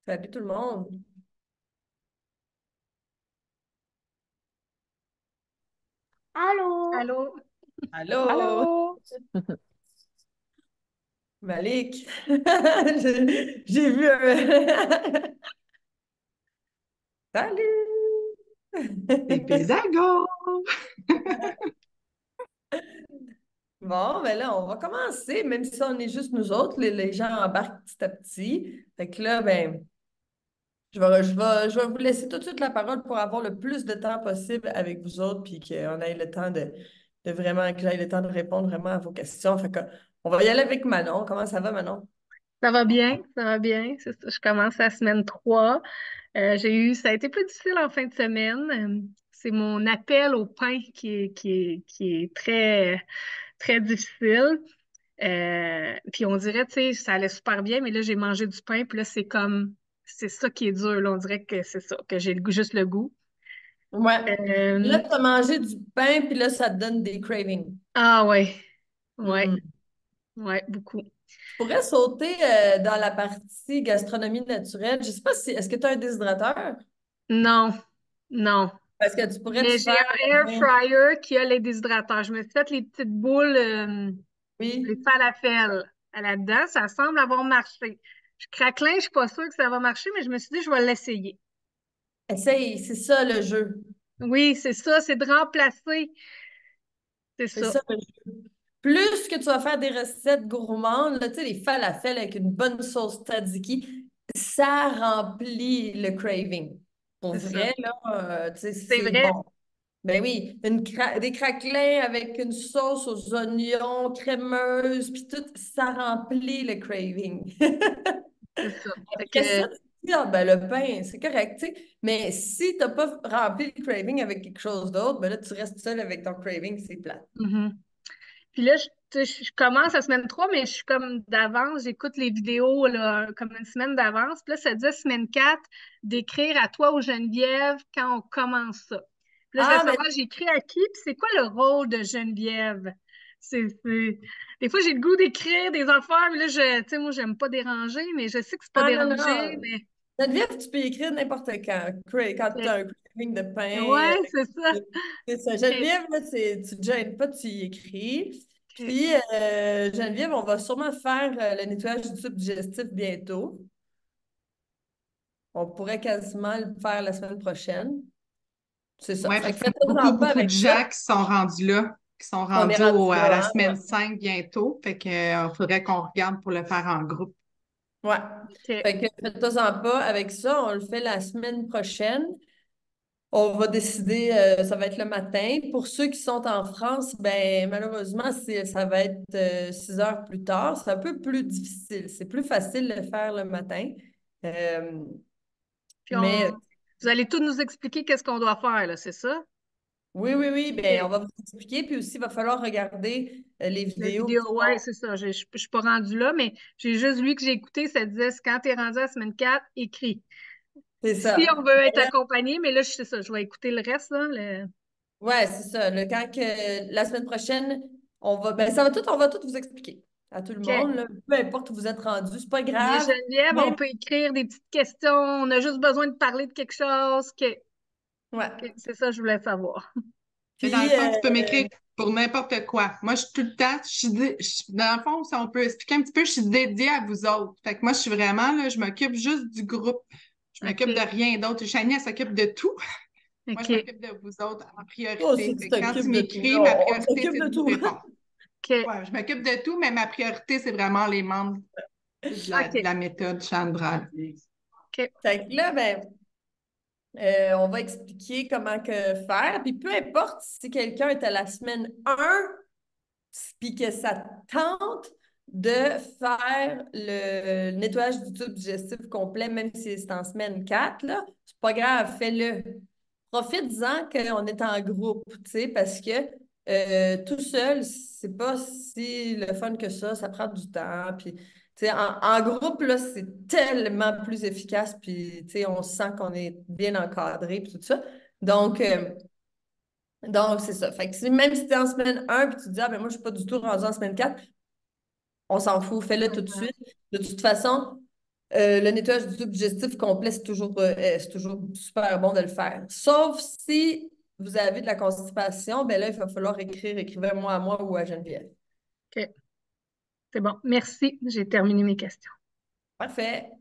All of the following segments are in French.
Salut tout le monde. Allô? Allô? Allô, Allô? Malik. J'ai vu un... Salut! C'est Bézago! Bon, ben là, on va commencer, même si on est juste nous autres, les gens embarquent petit à petit. Fait que là, ben, je vais vous laisser tout de suite la parole pour avoir le plus de temps possible avec vous autres, puis qu'on ait le temps de vraiment, que j'aille le temps de répondre vraiment à vos questions. Fait que, on va y aller avec Manon. Comment ça va, Manon? Ça va bien, ça va bien. C'est ça, je commence la semaine 3. Ça a été plus difficile en fin de semaine. C'est mon appel au pain qui est très, très difficile. Puis on dirait, tu sais, ça allait super bien, mais là, j'ai mangé du pain, puis là, c'est ça qui est dur. Là. On dirait que c'est ça, que j'ai juste le goût. Ouais. Là, Euh, tu as mangé du pain, puis là, ça te donne des cravings. ah ouais, ouais, Hmm. ouais, beaucoup. Tu pourrais sauter dans la partie gastronomie naturelle. Je sais pas si, est-ce que tu as un déshydrateur? Non, non. Parce que tu pourrais te Mais j'ai faire, un air fryer qui a les déshydrateurs. Je me suis fait les petites boules, les oui, falafels à là-dedans. Ça semble avoir marché. Je craquelin, je suis pas sûre que ça va marcher, mais je me suis dit, je vais l'essayer. essaye, c'est ça le jeu. Oui, c'est ça, c'est de remplacer. C'est C'est ça. ça le jeu. Plus que tu vas faire des recettes gourmandes, là, tu sais, les falafels avec une bonne sauce tzatziki, ça remplit le craving. Pour C'est ça. vrai, là, tu sais, C'est c'est vrai. bon. Ben oui, des craquelins avec une sauce aux oignons crémeuse, puis tout, ça remplit le craving. C'est ça. Fait Après que, ça, tu te dis, ah, ben le pain, c'est correct, tu sais. Mais si tu n'as pas rempli le craving avec quelque chose d'autre, ben là, tu restes seul avec ton craving, c'est plat. mhm. Puis là, tu sais, je commence la semaine 3, mais je suis comme d'avance, j'écoute les vidéos là, comme une semaine d'avance. Puis là, ça dit semaine 4 d'écrire à toi ou Geneviève quand on commence ça. Puis là, je vais Ah, ben, savoir, j'écris à qui, puis c'est quoi le rôle de Geneviève? Des fois, j'ai le goût d'écrire des affaires, mais là, tu sais, moi, j'aime pas déranger, mais je sais que c'est pas ah non, déranger, non. mais Geneviève, tu peux écrire n'importe quand. Quand tu as un craving de pain, ouais, c'est ça. c'est ça. OK, Geneviève, là, tu te gênes pas, tu y écris. OK. Puis, Geneviève, on va sûrement faire le nettoyage du tube digestif bientôt. On pourrait quasiment le faire la semaine prochaine. C'est ça. Ouais, Fait parce que qu'il y a faites-en beaucoup, pas beaucoup de avec gens ça. qui sont rendus là, qui sont On est rendus rendu à la là, hein? Ouais. semaine 5 bientôt. Fait que, faudrait qu'on regarde pour le faire en groupe. Ouais. OK. Fait que faites-en pas avec ça. On le fait la semaine prochaine. On va décider, ça va être le matin. Pour ceux qui sont en France, ben malheureusement, ça va être 6 heures plus tard. C'est un peu plus difficile. C'est plus facile de le faire le matin. Euh, Puis mais vous allez tout nous expliquer qu'est-ce qu'on doit faire, là, c'est ça? oui, oui, oui, ben on OK. va vous expliquer. Puis aussi, il va falloir regarder les La vidéos vidéo, qui ouais, vont. c'est ça. Je suis pas rendue là, mais j'ai juste lu que j'ai écouté, ça disait quand tu es rendu à la semaine 4, écris. C'est Si on ça. veut être accompagné, mais là, c'est ça, je vais écouter le reste, là. Ouais, c'est ça. Quand que, la semaine prochaine, on va tout vous expliquer à tout le OK. monde, là. Peu importe où vous êtes rendu, c'est pas Puis grave. Geneviève, on Même, peut écrire des petites questions, on a juste besoin de parler de quelque chose. ouais. C'est ça que je voulais savoir. Mais dans le Puis, fond, tu peux m'écrire pour n'importe quoi. Moi, je suis tout le temps, dans le fond, si on peut expliquer un petit peu, je suis dédiée à vous autres. Fait que moi, je suis vraiment là, je m'occupe juste du groupe. Je m'occupe de OK. rien d'autre. Chania, elle s'occupe de tout. Moi, je OK. m'occupe de vous autres en toi priorité. aussi, tu Fait que quand tu t'occupes de tout. m'écris, Là. ma On priorité, s'occupe c'est de de vous tout. répondre. OK. Ouais, je m'occupe de tout, mais ma priorité, c'est vraiment les membres de OK. la méthode Chanbral. OK. Fait que là, ben, on va expliquer comment que faire. Puis peu importe si quelqu'un est à la semaine 1, puis que ça te tente de faire le nettoyage du tube digestif complet, même si c'est en semaine 4 là, c'est pas grave, fais-le. Profite-en qu'on est en groupe, tu sais, parce que tout seul, c'est pas si le fun que ça prend du temps. Puis, tu sais, en groupe, là, c'est tellement plus efficace, puis, tu sais, on sent qu'on est bien encadré, puis tout ça. Donc, c'est ça. Fait que même si tu es en semaine 1 puis tu te dis, ah, ben moi, je suis pas du tout rendu en semaine 4, on s'en fout, Je fais-le tout de comprends. suite. De toute façon, le nettoyage du tube digestif complet, c'est toujours super bon de le faire. Sauf si vous avez de la constipation, ben là, il va falloir écrivez-moi à moi ou à Geneviève. OK. C'est bon. Merci. J'ai terminé mes questions. Parfait.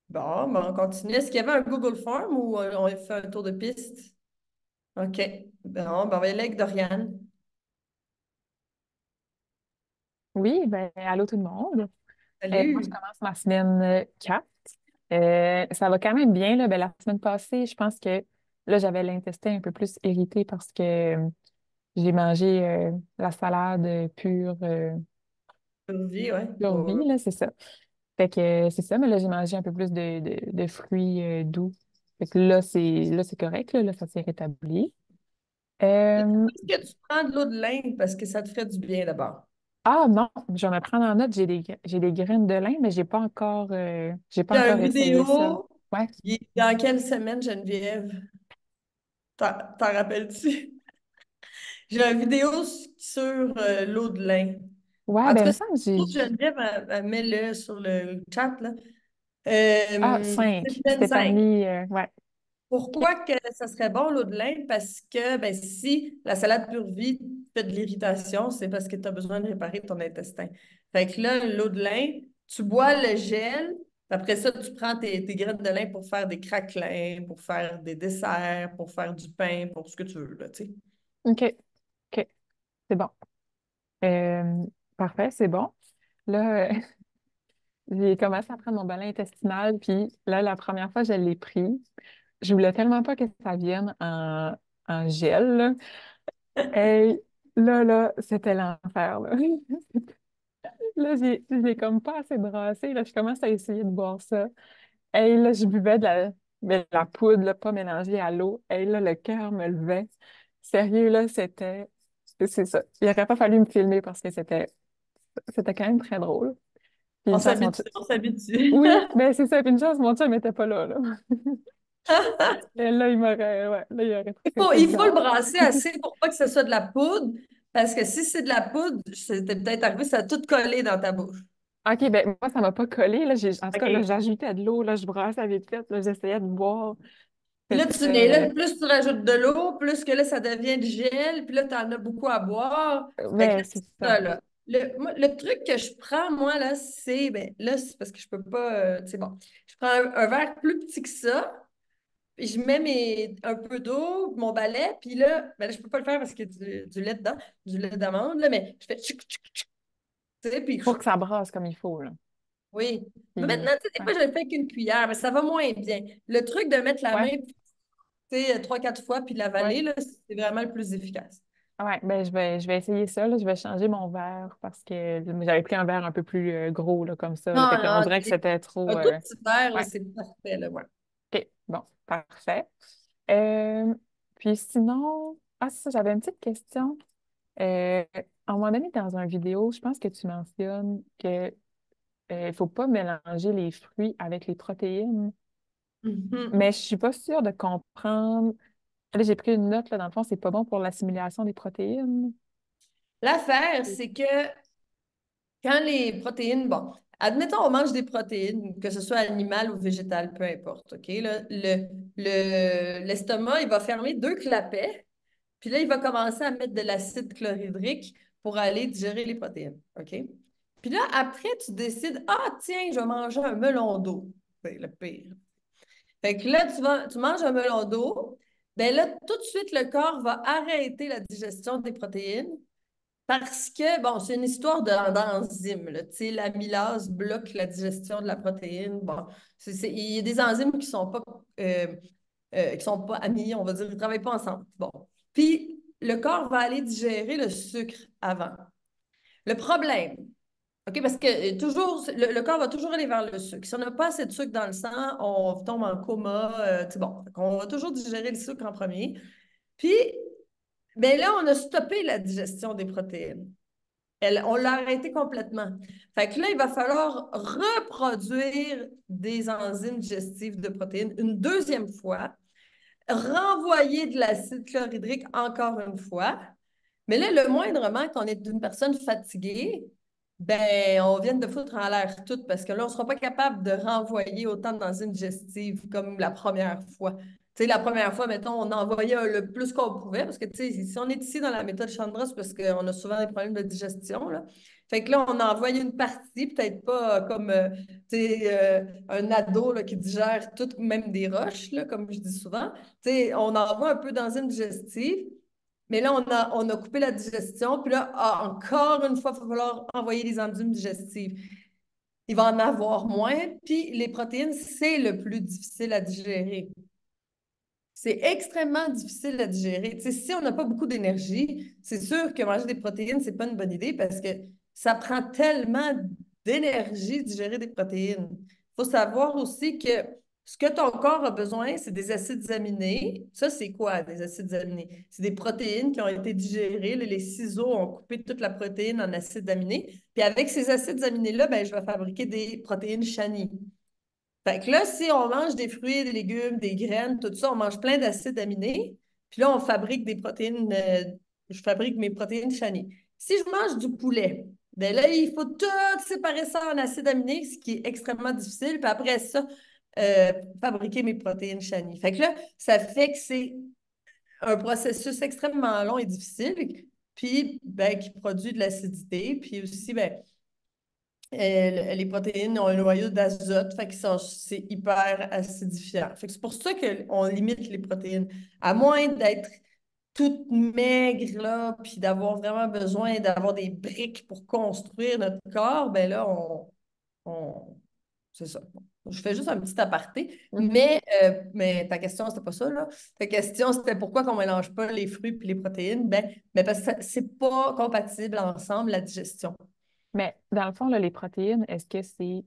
Bon, ben on continue. Est-ce qu'il y avait un Google Form ou on a fait un tour de piste? OK. Bon, ben on va y aller avec Doriane. Oui, ben, allô tout le monde. Moi, je Salut. commence ma semaine 4. Ça va quand même bien, là. Ben, la semaine passée, je pense que là, j'avais l'intestin un peu plus irrité parce que j'ai mangé la salade pure, Survie, ouais. pure Ouais, ouais. vie, là, c'est ça. Fait que c'est ça, mais là, j'ai mangé un peu plus de fruits doux. Fait que là, c'est correct, là, ça s'est rétabli. Euh, Est-ce que tu prends de l'eau de lin parce que ça te ferait du bien d'abord? ah non, je vais me prendre en note, j'ai des graines de lin, mais j'ai pas J'ai encore une essayé ça. vidéo. Ouais. Il est dans quelle semaine, Geneviève? T'en rappelles-tu? J'ai une vidéo sur l'eau de lin. Ouais, En tout ben, il me cas, si semble que tu Geneviève, mets-le sur le chat, là. Ah, C'est 5. 25. Stéphanie, ouais. OK. Pourquoi que ça serait bon l'eau de lin? Parce que ben, si la salade pure vie fait de l'irritation, c'est parce que tu as besoin de réparer ton intestin. Fait que là, l'eau de lin, tu bois le gel, après ça, tu prends tes graines de lin pour faire des craquelins, pour faire des desserts, pour faire du pain, pour ce que tu veux, là, tu sais. OK. OK. C'est bon. Euh, Parfait, c'est bon. Là, j'ai commencé à prendre mon ballon intestinal, puis là, la première fois, je l'ai pris. Je voulais tellement pas que ça vienne en gel, là. Et c'était l'enfer, là. Là, j'ai comme pas assez brassé. Là, je commence à essayer de boire ça. Et là, je buvais de la poudre, là, pas mélangée à l'eau. Et là, le cœur me levait. Sérieux, là, c'est ça. Il n'aurait pas fallu me filmer parce que c'était quand même très drôle. Puis On une chance, s'habitue, on s'habitue. Oui, ben c'est ça. Puis une chance, mon chum n'était pas là, là. Et là, là, il aurait trouvé ça Il faut le bizarre. brasser assez pour pas que ce soit de la poudre, parce que si c'est de la poudre, c'était peut-être arrivé, ça a tout collé dans ta bouche. OK, ben moi, ça m'a pas collé. Là, en tout cas, là, OK. j'ajoutais de l'eau, là, je brassais vite fait, là, j'essayais de boire. Puis là, C'était. plus tu rajoutes de l'eau, plus que là, ça devient du gel, puis là, tu en as beaucoup à boire. Fait que là, Ben, c'est c'est ça. ça, là. Le truc que je prends, moi, là, ben, là, c'est parce que je peux pas, c'est bon. Je prends un verre plus petit que ça, puis je mets un peu d'eau, mon balai, puis là, ben là, je peux pas le faire parce qu'il y a du lait dedans, du lait d'amande, là, mais je fais tchic, tchic, tchic, tu sais, puis Pour que ça brasse comme il faut, là. Oui. Mais Puis, maintenant, tu sais, des ouais, fois, je le fais qu'une cuillère, mais ça va moins bien. Le truc de mettre la main, ouais, tu sais, 3, 4 fois, puis de ouais. l'avaler, là, c'est vraiment le plus efficace. Ouais, ben je vais essayer ça, là. Je vais changer mon verre parce que j'avais pris un verre un peu plus gros, là, comme ça, là. Fait Non, que on non, dirait que c'était un trop. tout petit verre, là, Ouais, c'est parfait, là, ouais. OK, bon, parfait. Euh, puis sinon, ah, c'est ça, j'avais une petite question. À un moment donné, dans une vidéo, je pense que tu mentionnes que il faut pas mélanger les fruits avec les protéines, Mhm. mais je suis pas sûre de comprendre. Là, j'ai pris une note, là, dans le fond, c'est pas bon pour l'assimilation des protéines. L'affaire, c'est que quand les protéines, bon, admettons, on mange des protéines, que ce soit animal ou végétal, peu importe, OK? Là, l'estomac, il va fermer 2 clapets, puis là, il va commencer à mettre de l'acide chlorhydrique pour aller digérer les protéines, OK? Puis là, après, tu décides, ah, tiens, je vais manger un melon d'eau. C'est le pire. Fait que là, tu manges un melon d'eau, ben là, tout de suite, le corps va arrêter la digestion des protéines parce que, bon, c'est une histoire d'enzymes, là. Tu sais, l'amylase bloque la digestion de la protéine. Bon, il y a des enzymes euh, qui sont pas amis, on va dire, ils ne travaillent pas ensemble. Bon. Puis, le corps va aller digérer le sucre avant. Le problème, OK, parce que toujours, le corps va toujours aller vers le sucre. Si on n'a pas assez de sucre dans le sang, on tombe en coma. Tu sais, bon, on va toujours digérer le sucre en premier. Puis, ben là, on a stoppé la digestion des protéines. On l'a arrêté complètement. Fait que là, il va falloir reproduire des enzymes digestives de protéines une deuxième fois, renvoyer de l'acide chlorhydrique encore une fois. Mais là, le moindrement qu'on est une personne fatiguée, ben, on vient de foutre en l'air tout parce que là, on ne sera pas capable de renvoyer autant d'enzymes digestives comme la première fois. Tu sais, la première fois, mettons, on envoyait le plus qu'on pouvait parce que, tu sais, si on est ici dans la méthode Chandra, c'est parce qu'on a souvent des problèmes de digestion, là. Fait que là, on a envoyé une partie, peut-être pas comme, tu sais, un ado là, qui digère tout, même des roches, là, comme je dis souvent. Tu sais, on envoie un peu d'enzymes digestives. Mais là, on a coupé la digestion. Puis là, encore une fois, il va falloir envoyer les enzymes digestives. Il va en avoir moins. Puis les protéines, c'est le plus difficile à digérer. C'est extrêmement difficile à digérer. Tu sais, si on n'a pas beaucoup d'énergie, c'est sûr que manger des protéines, c'est pas une bonne idée parce que ça prend tellement d'énergie de digérer des protéines. Il faut savoir aussi que ce que ton corps a besoin, c'est des acides aminés. Ça, c'est quoi, des acides aminés? C'est des protéines qui ont été digérées. Les ciseaux ont coupé toute la protéine en acides aminés. Puis avec ces acides aminés-là, ben, je vais fabriquer des protéines Shani. Fait que là, si on mange des fruits, des légumes, des graines, tout ça, on mange plein d'acides aminés. Puis là, on fabrique des protéines. Je fabrique mes protéines Shani. Si je mange du poulet, ben là, il faut tout séparer ça en acides aminés, ce qui est extrêmement difficile. Puis après ça, fabriquer mes protéines Shani. Fait que là, ça fait que c'est un processus extrêmement long et difficile, puis ben, qui produit de l'acidité. Puis aussi, ben, les protéines ont un noyau d'azote, fait que c'est hyper acidifiant. Fait que c'est pour ça qu'on limite les protéines. À moins d'être toute maigre, là, puis d'avoir vraiment besoin d'avoir des briques pour construire notre corps, ben là, on- c'est ça. Je fais juste un petit aparté, Mhm. mais ta question, c'était pas ça, là. Ta question, c'était pourquoi qu'on mélange pas les fruits et les protéines? Ben parce que c'est pas compatible ensemble, la digestion. Mais dans le fond, là, les protéines, est-ce que c'est,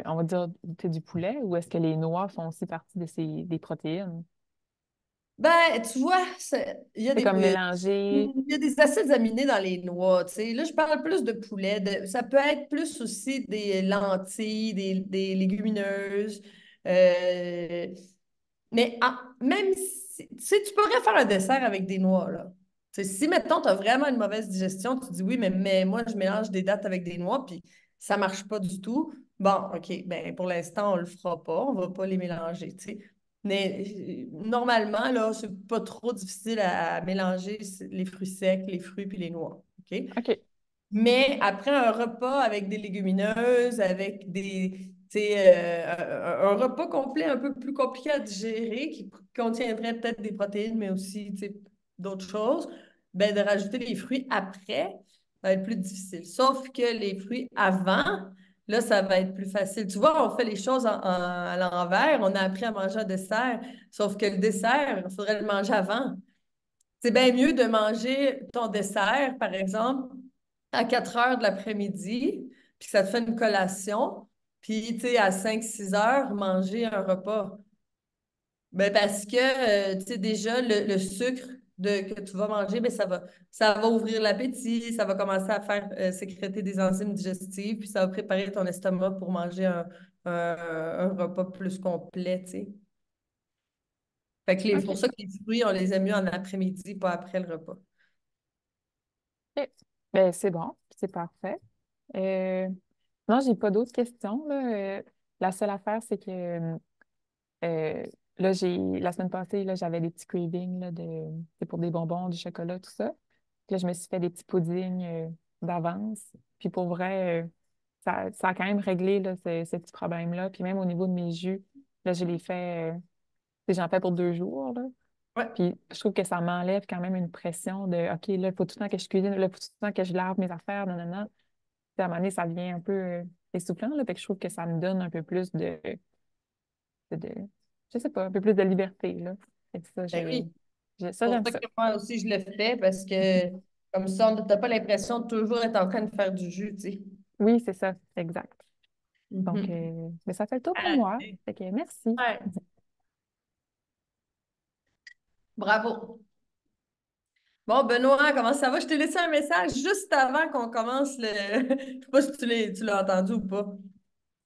on va dire, du poulet ou est-ce que les noix font aussi partie des protéines? Ben, tu vois, C'est comme mélanger. il y a des acides aminés dans les noix, tu sais. Là, je parle plus de poulet. Ça peut être plus aussi des lentilles, des légumineuses. Euh, mais même si, tu sais, tu pourrais faire un dessert avec des noix, là. Tu sais, si, mettons, tu as vraiment une mauvaise digestion, tu dis oui, mais moi, je mélange des dattes avec des noix, puis ça marche pas du tout. Bon, OK, ben pour l'instant, on le fera pas, on va pas les mélanger, tu sais. Mais normalement, là, c'est pas trop difficile à mélanger les fruits secs, les fruits puis les noix, OK? OK. Mais après un repas avec des légumineuses, avec tu sais, un repas complet un peu plus compliqué à digérer, qui contiendrait peut-être des protéines, mais aussi tu sais, d'autres choses, ben, de rajouter les fruits après va être plus difficile. Sauf que les fruits avant, Là, ça va être plus facile. Tu vois, on fait les choses à l'envers. On a appris à manger un dessert, sauf que le dessert, il faudrait le manger avant. C'est bien mieux de manger ton dessert, par exemple, à 4 heures de l'après-midi, puis que ça te fait une collation, puis, tu sais, à 5, 6 heures, manger un repas. Ben parce que, tu sais, déjà, le sucre que tu vas manger, ben ça va ouvrir l'appétit, ça va commencer à faire sécréter des enzymes digestives, puis ça va préparer ton estomac pour manger un repas plus complet, tu sais. Fait que c'est pour OK. ça que les fruits, on les aime mieux en après-midi, pas après le repas. OK. Ben, c'est bon, c'est parfait. Euh, non, j'ai pas d'autres questions, là. La seule affaire, c'est que euh, là, la semaine passée, là, j'avais des petits cravings là, c'est pour des bonbons, du chocolat, tout ça. Puis là, je me suis fait des petits puddings d'avance. Puis pour vrai, ça a quand même réglé là, ce petit problème-là. Puis même au niveau de mes jus, là, je les fais, tu sais, j'en fais pour 2 jours, là. Ouais. Puis je trouve que ça m'enlève quand même une pression de OK, là, il faut tout le temps que je cuisine, là, il faut tout le temps que je lave mes affaires, non, non, non. Puis à un moment donné, ça devient un peu essoufflant, là. Fait que je trouve que ça me donne un peu plus de, je sais pas, un peu plus de liberté, là. Fait que ça, Ben oui. ça, C'est pour j'aime ça ça. que moi aussi, je le fais, parce que comme ça, on n'a pas l'impression de toujours être en train de faire du jus, tu sais. Oui, c'est ça, exact. Donc, Mhm. mais ça fait le tour pour moi. Ouais. Fait que merci. Ouais. Bravo. Bon, Benoît, comment ça va? Je t'ai laissé un message juste avant qu'on commence le. Je sais pas si tu l'as entendu ou pas.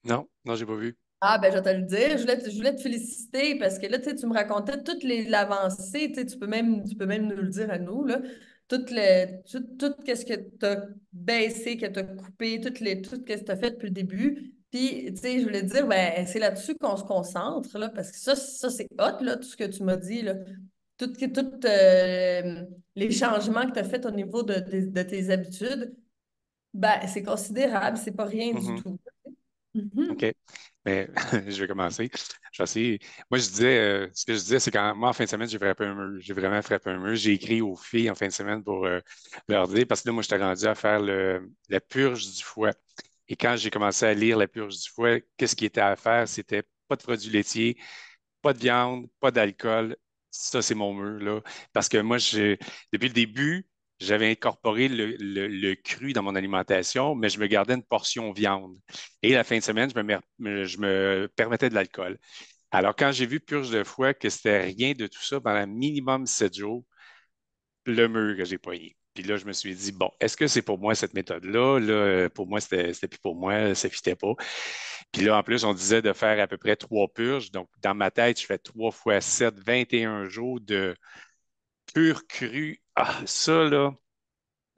Non, non, j'ai pas vu. Ah, ben, je vais te le dire. Je voulais te féliciter parce que là, tu sais, tu me racontais toute l'avancée. Tu peux même nous le dire à nous, là. Tout qu'est-ce que tu as baissé, que tu as coupé, tout ce que tu as fait depuis le début. Puis, tu sais, je voulais te dire, ben, c'est là-dessus qu'on se concentre, là, parce que ça c'est hot, là, tout ce que tu m'as dit, là. Tout, les changements que tu as fait au niveau de tes habitudes, ben, c'est considérable, c'est pas rien du Mhm. tout. Mhm. OK. Mais je vais commencer. Je vais essayer. Moi, je disais, ce que je disais, c'est quand moi, en fin de semaine, j'ai frappé un mur. J'ai vraiment frappé un mur. J'ai écrit aux filles en fin de semaine pour leur dire, parce que là, moi, j'étais rendu à faire la purge du foie. Et quand j'ai commencé à lire la purge du foie, qu'est-ce qui était à faire? C'était pas de produits laitiers, pas de viande, pas d'alcool. Ça, c'est mon mur, là. Parce que moi, depuis le début, j'avais incorporé le cru dans mon alimentation, mais je me gardais une portion viande. Et la fin de semaine, je me permettais de l'alcool. Alors, quand j'ai vu Purge de foie que c'était rien de tout ça pendant minimum 7 jours, le mur que j'ai poigné. Puis là, je me suis dit, bon, est-ce que c'est pour moi cette méthode-là? Là, pour moi, c'était plus pour moi, ça ne fitait pas. Puis là, en plus, on disait de faire à peu près 3 purges. Donc, dans ma tête, je fais 3 fois 7, 21 jours de pur cru. Ah, ça, là,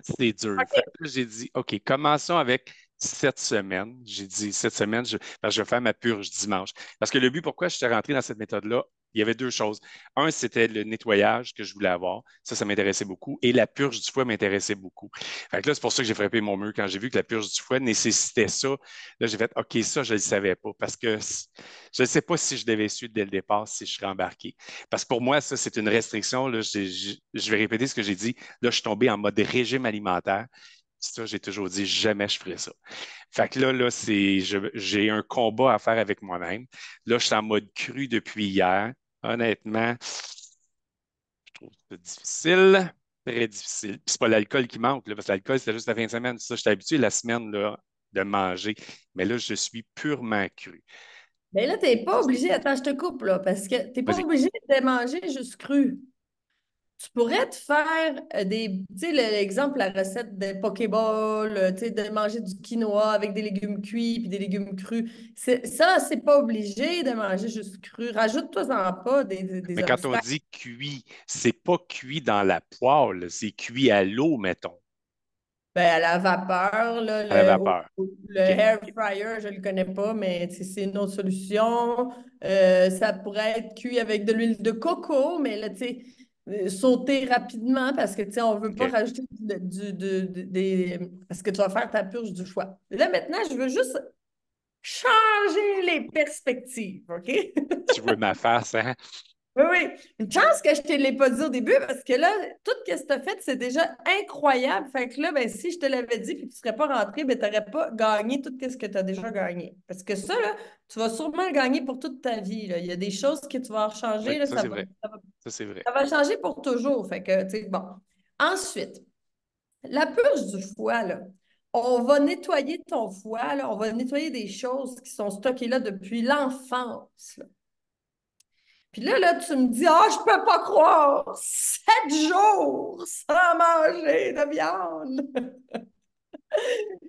c'est dur. Fait que là, j'ai dit, OK, commençons avec 7 semaines. J'ai dit 7 semaines, parce que je vais faire ma purge dimanche. Parce que le but, pourquoi je suis rentré dans cette méthode-là, il y avait 2 choses. Un, c'était le nettoyage que je voulais avoir. Ça m'intéressait beaucoup. Et la purge du foie m'intéressait beaucoup. Fait que là, c'est pour ça que j'ai frappé mon mur. Quand j'ai vu que la purge du foie nécessitait ça, là, j'ai fait, OK, ça, je ne le savais pas. Parce que je ne sais pas si je devais suivre dès le départ, si je serais embarqué. Parce que pour moi, ça, c'est une restriction. Là, je vais répéter ce que j'ai dit. Là, je suis tombé en mode régime alimentaire. Ça, j'ai toujours dit, jamais je ferai ça. Fait que là, j'ai un combat à faire avec moi-même. Là, je suis en mode cru depuis hier. Honnêtement, je trouve ça difficile, très difficile. Puis c'est pas l'alcool qui manque, là, parce que l'alcool, c'était juste la fin de semaine. Ça, j'étais habitué la semaine là, de manger. Mais là, je suis purement cru. Mais là, tu n'es pas obligé, attends, je te coupe là, parce que tu n'es pas Vas-y. obligé de manger juste cru. Tu pourrais te faire tu sais, l'exemple, la recette de Pokéball, tu sais, de manger du quinoa avec des légumes cuits puis des légumes crus. Ça, c'est pas obligé de manger juste cru. Rajoute-toi-en pas des Mais quand on obstacles. dit cuit, c'est pas cuit dans la poêle, c'est cuit à l'eau, mettons, Ben, à la vapeur, là, à la vapeur. le OK. hair fryer, je ne le connais pas, mais tu sais, c'est une autre solution. Ça pourrait être cuit avec de l'huile de coco, mais là, tu sais, sauter rapidement parce que, tu sais, on ne veut pas OK. rajouter parce que tu vas faire ta purge du foie. Là, maintenant, je veux juste changer les perspectives, OK? Tu vois ma face, hein? Oui, oui. Une chance que je ne te l'ai pas dit au début parce que là, tout ce que tu as fait, c'est déjà incroyable. Fait que là, ben, si je te l'avais dit et que tu ne serais pas rentré, ben, tu n'aurais pas gagné tout ce que tu as déjà gagné. Parce que ça, là, tu vas sûrement le gagner pour toute ta vie. Là. Il y a des choses que tu vas Oui, changer, là, ça, c'est vrai. Ça, c'est vrai. ça va changer pour toujours. Fait que, tu sais, bon. Ensuite, la purge du foie, là. On va nettoyer ton foie, là. On va nettoyer des choses qui sont stockées là depuis l'enfance. Là. Puis là, tu me dis, ah, je peux pas croire, 7 jours sans manger de viande.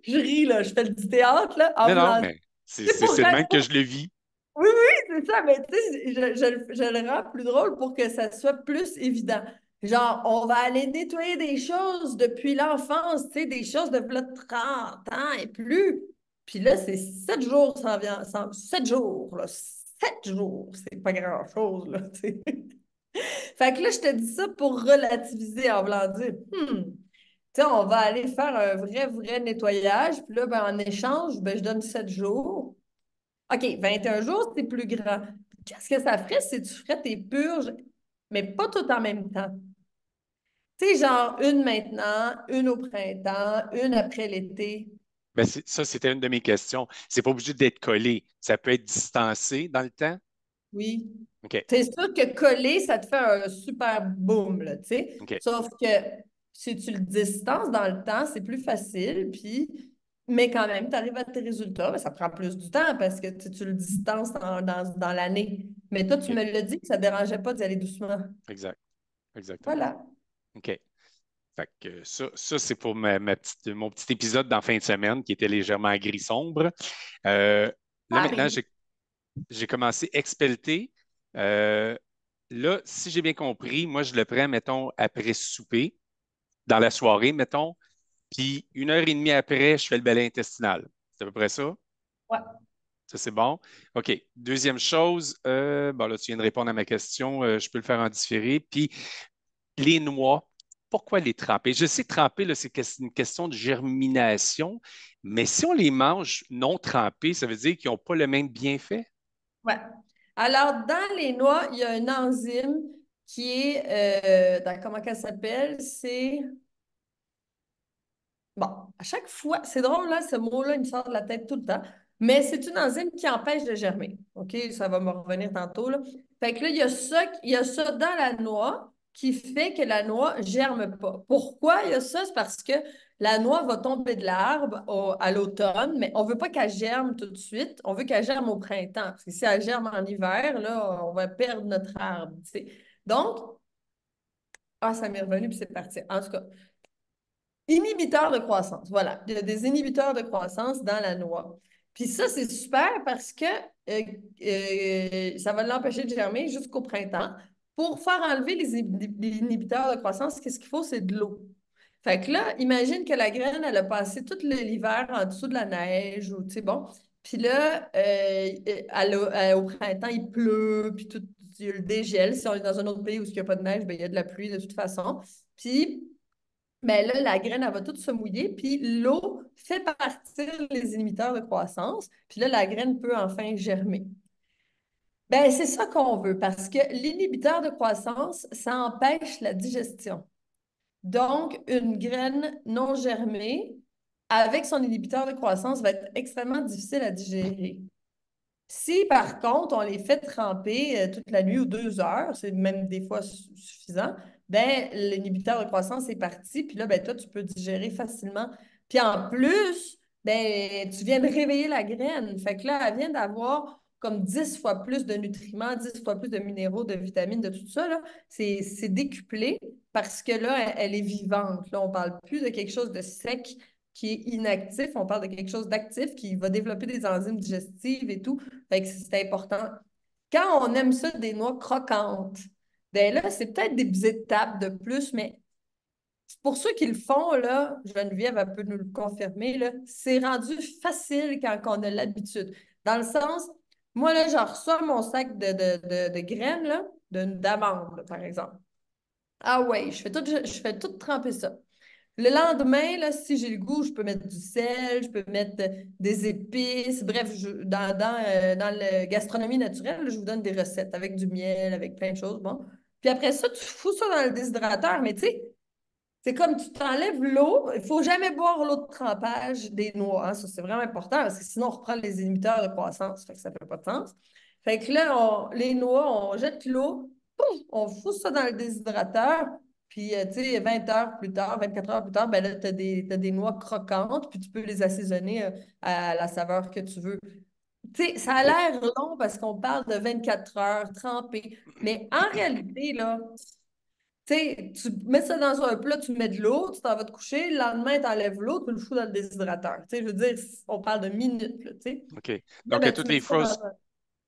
Je ris, là, je fais du théâtre, là, en Non, non, voulant dire, mais c'est c'est pour, c'est le même que je le vis. oui, oui, c'est ça, mais tu sais, je le rends plus drôle pour que ça soit plus évident. Genre, on va aller nettoyer des choses depuis l'enfance, tu sais, des choses de là, 30 ans et plus. Puis là, c'est 7 jours sans viande, 7 jours, là, 7 jours, c'est pas grand-chose, là, tu sais. Fait que là, je te dis ça pour relativiser en voulant dire, tu sais, on va aller faire un vrai nettoyage. Puis là, ben, en échange, ben, je donne 7 jours. OK, 21 jours, c'est plus grand. Qu'est-ce que ça ferait si tu ferais tes purges, mais pas tout en même temps? Tu sais, genre une maintenant, une au printemps, une après l'été. Ben, ça, c'était une de mes questions. C'est pas obligé d'être collé. Ça peut être distancé dans le temps. Oui. OK. C'est sûr que coller, ça te fait un super boom, là, tu sais. OK. Sauf que si tu le distances dans le temps, c'est plus facile, puis, mais quand même, tu arrives à tes résultats. Mais ça prend plus du temps parce que tu le distances dans l'année. Mais toi, tu OK. me l'as dit que ça ne dérangeait pas d'y aller doucement. Exact. Exactement. Voilà. OK. Fait que ça c'est pour mon petit épisode d'en fin de semaine qui était légèrement gris sombre. Euh, Ça Là, maintenant, arrive. j'ai commencé Expelté. Euh, Là, si j'ai bien compris, moi, je le prends, mettons, après souper, dans la soirée, mettons, puis 1 heure et demie après, je fais le balai intestinal. C'est à peu près ça? Ouais. Ça, c'est bon. OK. Deuxième chose, bon, là, tu viens de répondre à ma question. Je peux le faire en différé. Puis, les noix, pourquoi les tremper? Je sais que tremper, là, c'est une question de germination, mais si on les mange non trempés, ça veut dire qu'ils n'ont pas le même bienfait? Ouais. Alors, dans les noix, il y a une enzyme qui est, comment elle s'appelle? C'est bon, à chaque fois, c'est drôle, là, ce mot-là, il me sort de la tête tout le temps, mais c'est une enzyme qui empêche de germer. OK? Ça va me revenir tantôt, là. Fait que là, il y a ça dans la noix qui fait que la noix germe pas. Pourquoi il y a ça? C'est parce que la noix va tomber de l'arbre à l'automne, mais on veut pas qu'elle germe tout de suite. On veut qu'elle germe au printemps. Parce que si elle germe en hiver, là, on va perdre notre arbre, tu sais. Donc, ah, ça m'est revenu, puis c'est parti. En tout cas, inhibiteurs de croissance, voilà. Il y a des inhibiteurs de croissance dans la noix. Puis ça, c'est super parce que ça va l'empêcher de germer jusqu'au printemps. Pour faire enlever les inhibiteurs de croissance, qu'est-ce qu'il faut? C'est de l'eau. Fait que là, imagine que la graine, elle a passé tout l'hiver en dessous de la neige ou, tu sais, bon. Puis là, au printemps, il pleut, puis tout, il y a le dégel. Si on est dans un autre pays où il n'y a pas de neige, bien, il y a de la pluie de toute façon. Puis, mais là, la graine, elle va toute se mouiller, puis l'eau fait partir les inhibiteurs de croissance, puis là, la graine peut enfin germer. Ben, c'est ça qu'on veut, parce que l'inhibiteur de croissance, ça empêche la digestion. Donc, une graine non germée, avec son inhibiteur de croissance, va être extrêmement difficile à digérer. Si, par contre, on les fait tremper toute la nuit ou 2 heures, c'est même des fois suffisant, ben l'inhibiteur de croissance est parti, puis là, ben toi, tu peux digérer facilement. Puis en plus, ben tu viens de réveiller la graine. Fait que là, elle vient d'avoir comme 10 fois plus de nutriments, 10 fois plus de minéraux, de vitamines, de tout ça, là. C'est décuplé parce que là, elle est vivante. Là, on parle plus de quelque chose de sec qui est inactif, on parle de quelque chose d'actif qui va développer des enzymes digestives et tout. Fait que c'est important. Quand on aime ça, des noix croquantes, ben là, c'est peut-être des étapes de plus, mais pour ceux qui le font, là, Geneviève, elle peut nous le confirmer, là, c'est rendu facile quand on a l'habitude. Dans le sens, moi, là, je reçois mon sac de graines, là, d'amandes, par exemple. Ah ouais, je fais tout tremper ça. Le lendemain, là, si j'ai le goût, je peux mettre du sel, je peux mettre des épices. Bref, dans la gastronomie naturelle, là, je vous donne des recettes avec du miel, avec plein de choses. Bon. Puis après ça, tu fous ça dans le déshydrateur. Mais tu sais, c'est comme tu t'enlèves l'eau. Il ne faut jamais boire l'eau de trempage des noix, hein. Ça, c'est vraiment important parce que sinon, on reprend les inhibiteurs de croissance. Fait que ça ne fait pas de sens. Fait que là, les noix, on jette l'eau, pouf, on fout ça dans le déshydrateur. Puis, tu sais, 20 heures plus tard, 24 heures plus tard, ben là, t'as des noix croquantes, puis tu peux les assaisonner à la saveur que tu veux. Tu sais, ça a OK. l'air long parce qu'on parle de 24 heures trempées. Mais en réalité, là, tu sais, tu mets ça dans un plat, tu mets de l'eau, tu t'en vas te coucher, le lendemain, tu enlèves l'eau, tu le fous dans le déshydrateur. Tu sais, je veux dire, on parle de minutes, là, tu sais. OK. Là, Donc, ben, tu mets ça dans un...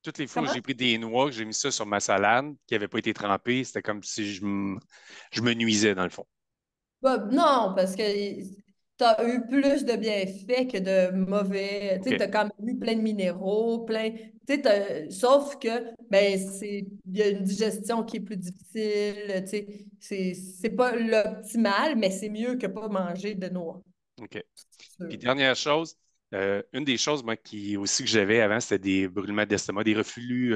toutes les fois où Comment? j'ai pris des noix, que j'ai mis ça sur ma salade, qui n'avait pas été trempée, c'était comme si je me nuisais, dans le fond. Bah, non, parce que tu as eu plus de bienfaits que de mauvais. Tu sais, OK. tu as quand même eu plein de minéraux, plein. Tu sais, sauf que, ben, il y a une digestion qui est plus difficile. Tu sais, c'est pas l'optimal, mais c'est mieux que pas manger de noix. OK. C'est sûr. Puis, dernière chose, une des choses, moi, qui aussi que j'avais avant, c'était des brûlements d'estomac, des reflux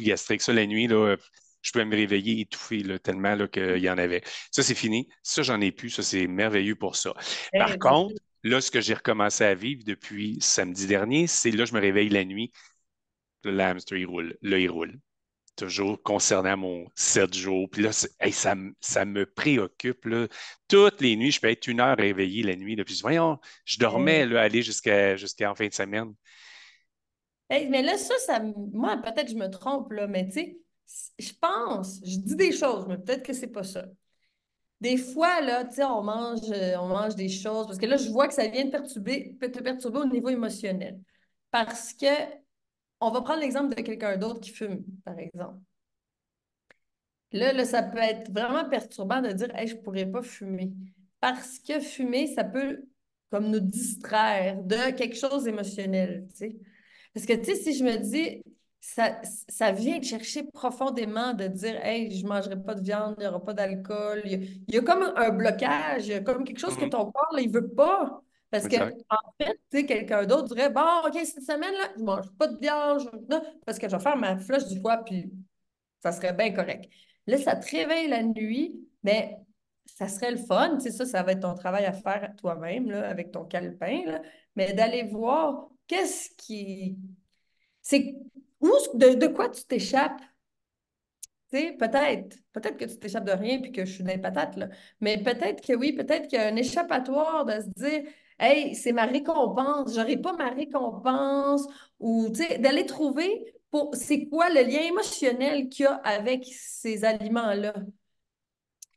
gastriques. Ça, la nuit, là, je pouvais me réveiller étouffé, là, tellement là, qu'il y en avait. Ça, c'est fini. Ça, j'en ai plus. Ça, c'est merveilleux pour ça. Par Hey, contre, là, ce que j'ai recommencé à vivre depuis samedi dernier, c'est là, je me réveille la nuit, le hamster, il roule. Là, il roule toujours concernant mon 7 jours. Puis là, hey, ça me préoccupe. Là. Toutes les nuits, je peux être 1 heure réveillé la nuit. Là. Puis voyons, je dormais là, aller jusqu'à en fin de semaine. hey, mais là, moi, peut-être que je me trompe, là, mais tu sais, je dis des choses, mais peut-être que c'est pas ça. Des fois, là, tu sais, on mange des choses, parce que là, je vois que ça vient te perturber au niveau émotionnel. Parce que, on va prendre l'exemple de quelqu'un d'autre qui fume, par exemple. Là, ça peut être vraiment perturbant de dire, hey, je ne pourrais pas fumer. Parce que fumer, ça peut comme nous distraire de quelque chose d'émotionnel, tu sais. Parce que, tu sais, si je me dis, ça vient te chercher profondément de dire, hey, je ne mangerai pas de viande, il n'y aura pas d'alcool. Il y a comme un blocage, il y a comme quelque chose que Mhm. ton corps, là, il ne veut pas. Parce que, Exact. en fait, tu sais, quelqu'un d'autre dirait, bon, OK, cette semaine-là, je ne mange pas de viande, non, parce que je vais faire ma flèche du foie, puis ça serait bien correct. Là, ça te réveille la nuit, mais ça serait le fun, tu sais, ça va être ton travail à faire toi-même, là, avec ton calepin, là, mais d'aller voir qu'est-ce qui... C'est de quoi tu t'échappes? Tu sais, peut-être que tu t'échappes de rien puis que je suis dans les patates, là. Mais peut-être que oui, peut-être qu'il y a un échappatoire de se dire, hey, c'est ma récompense, j'aurai pas ma récompense, ou tu sais, d'aller trouver c'est quoi le lien émotionnel qu'il y a avec ces aliments-là,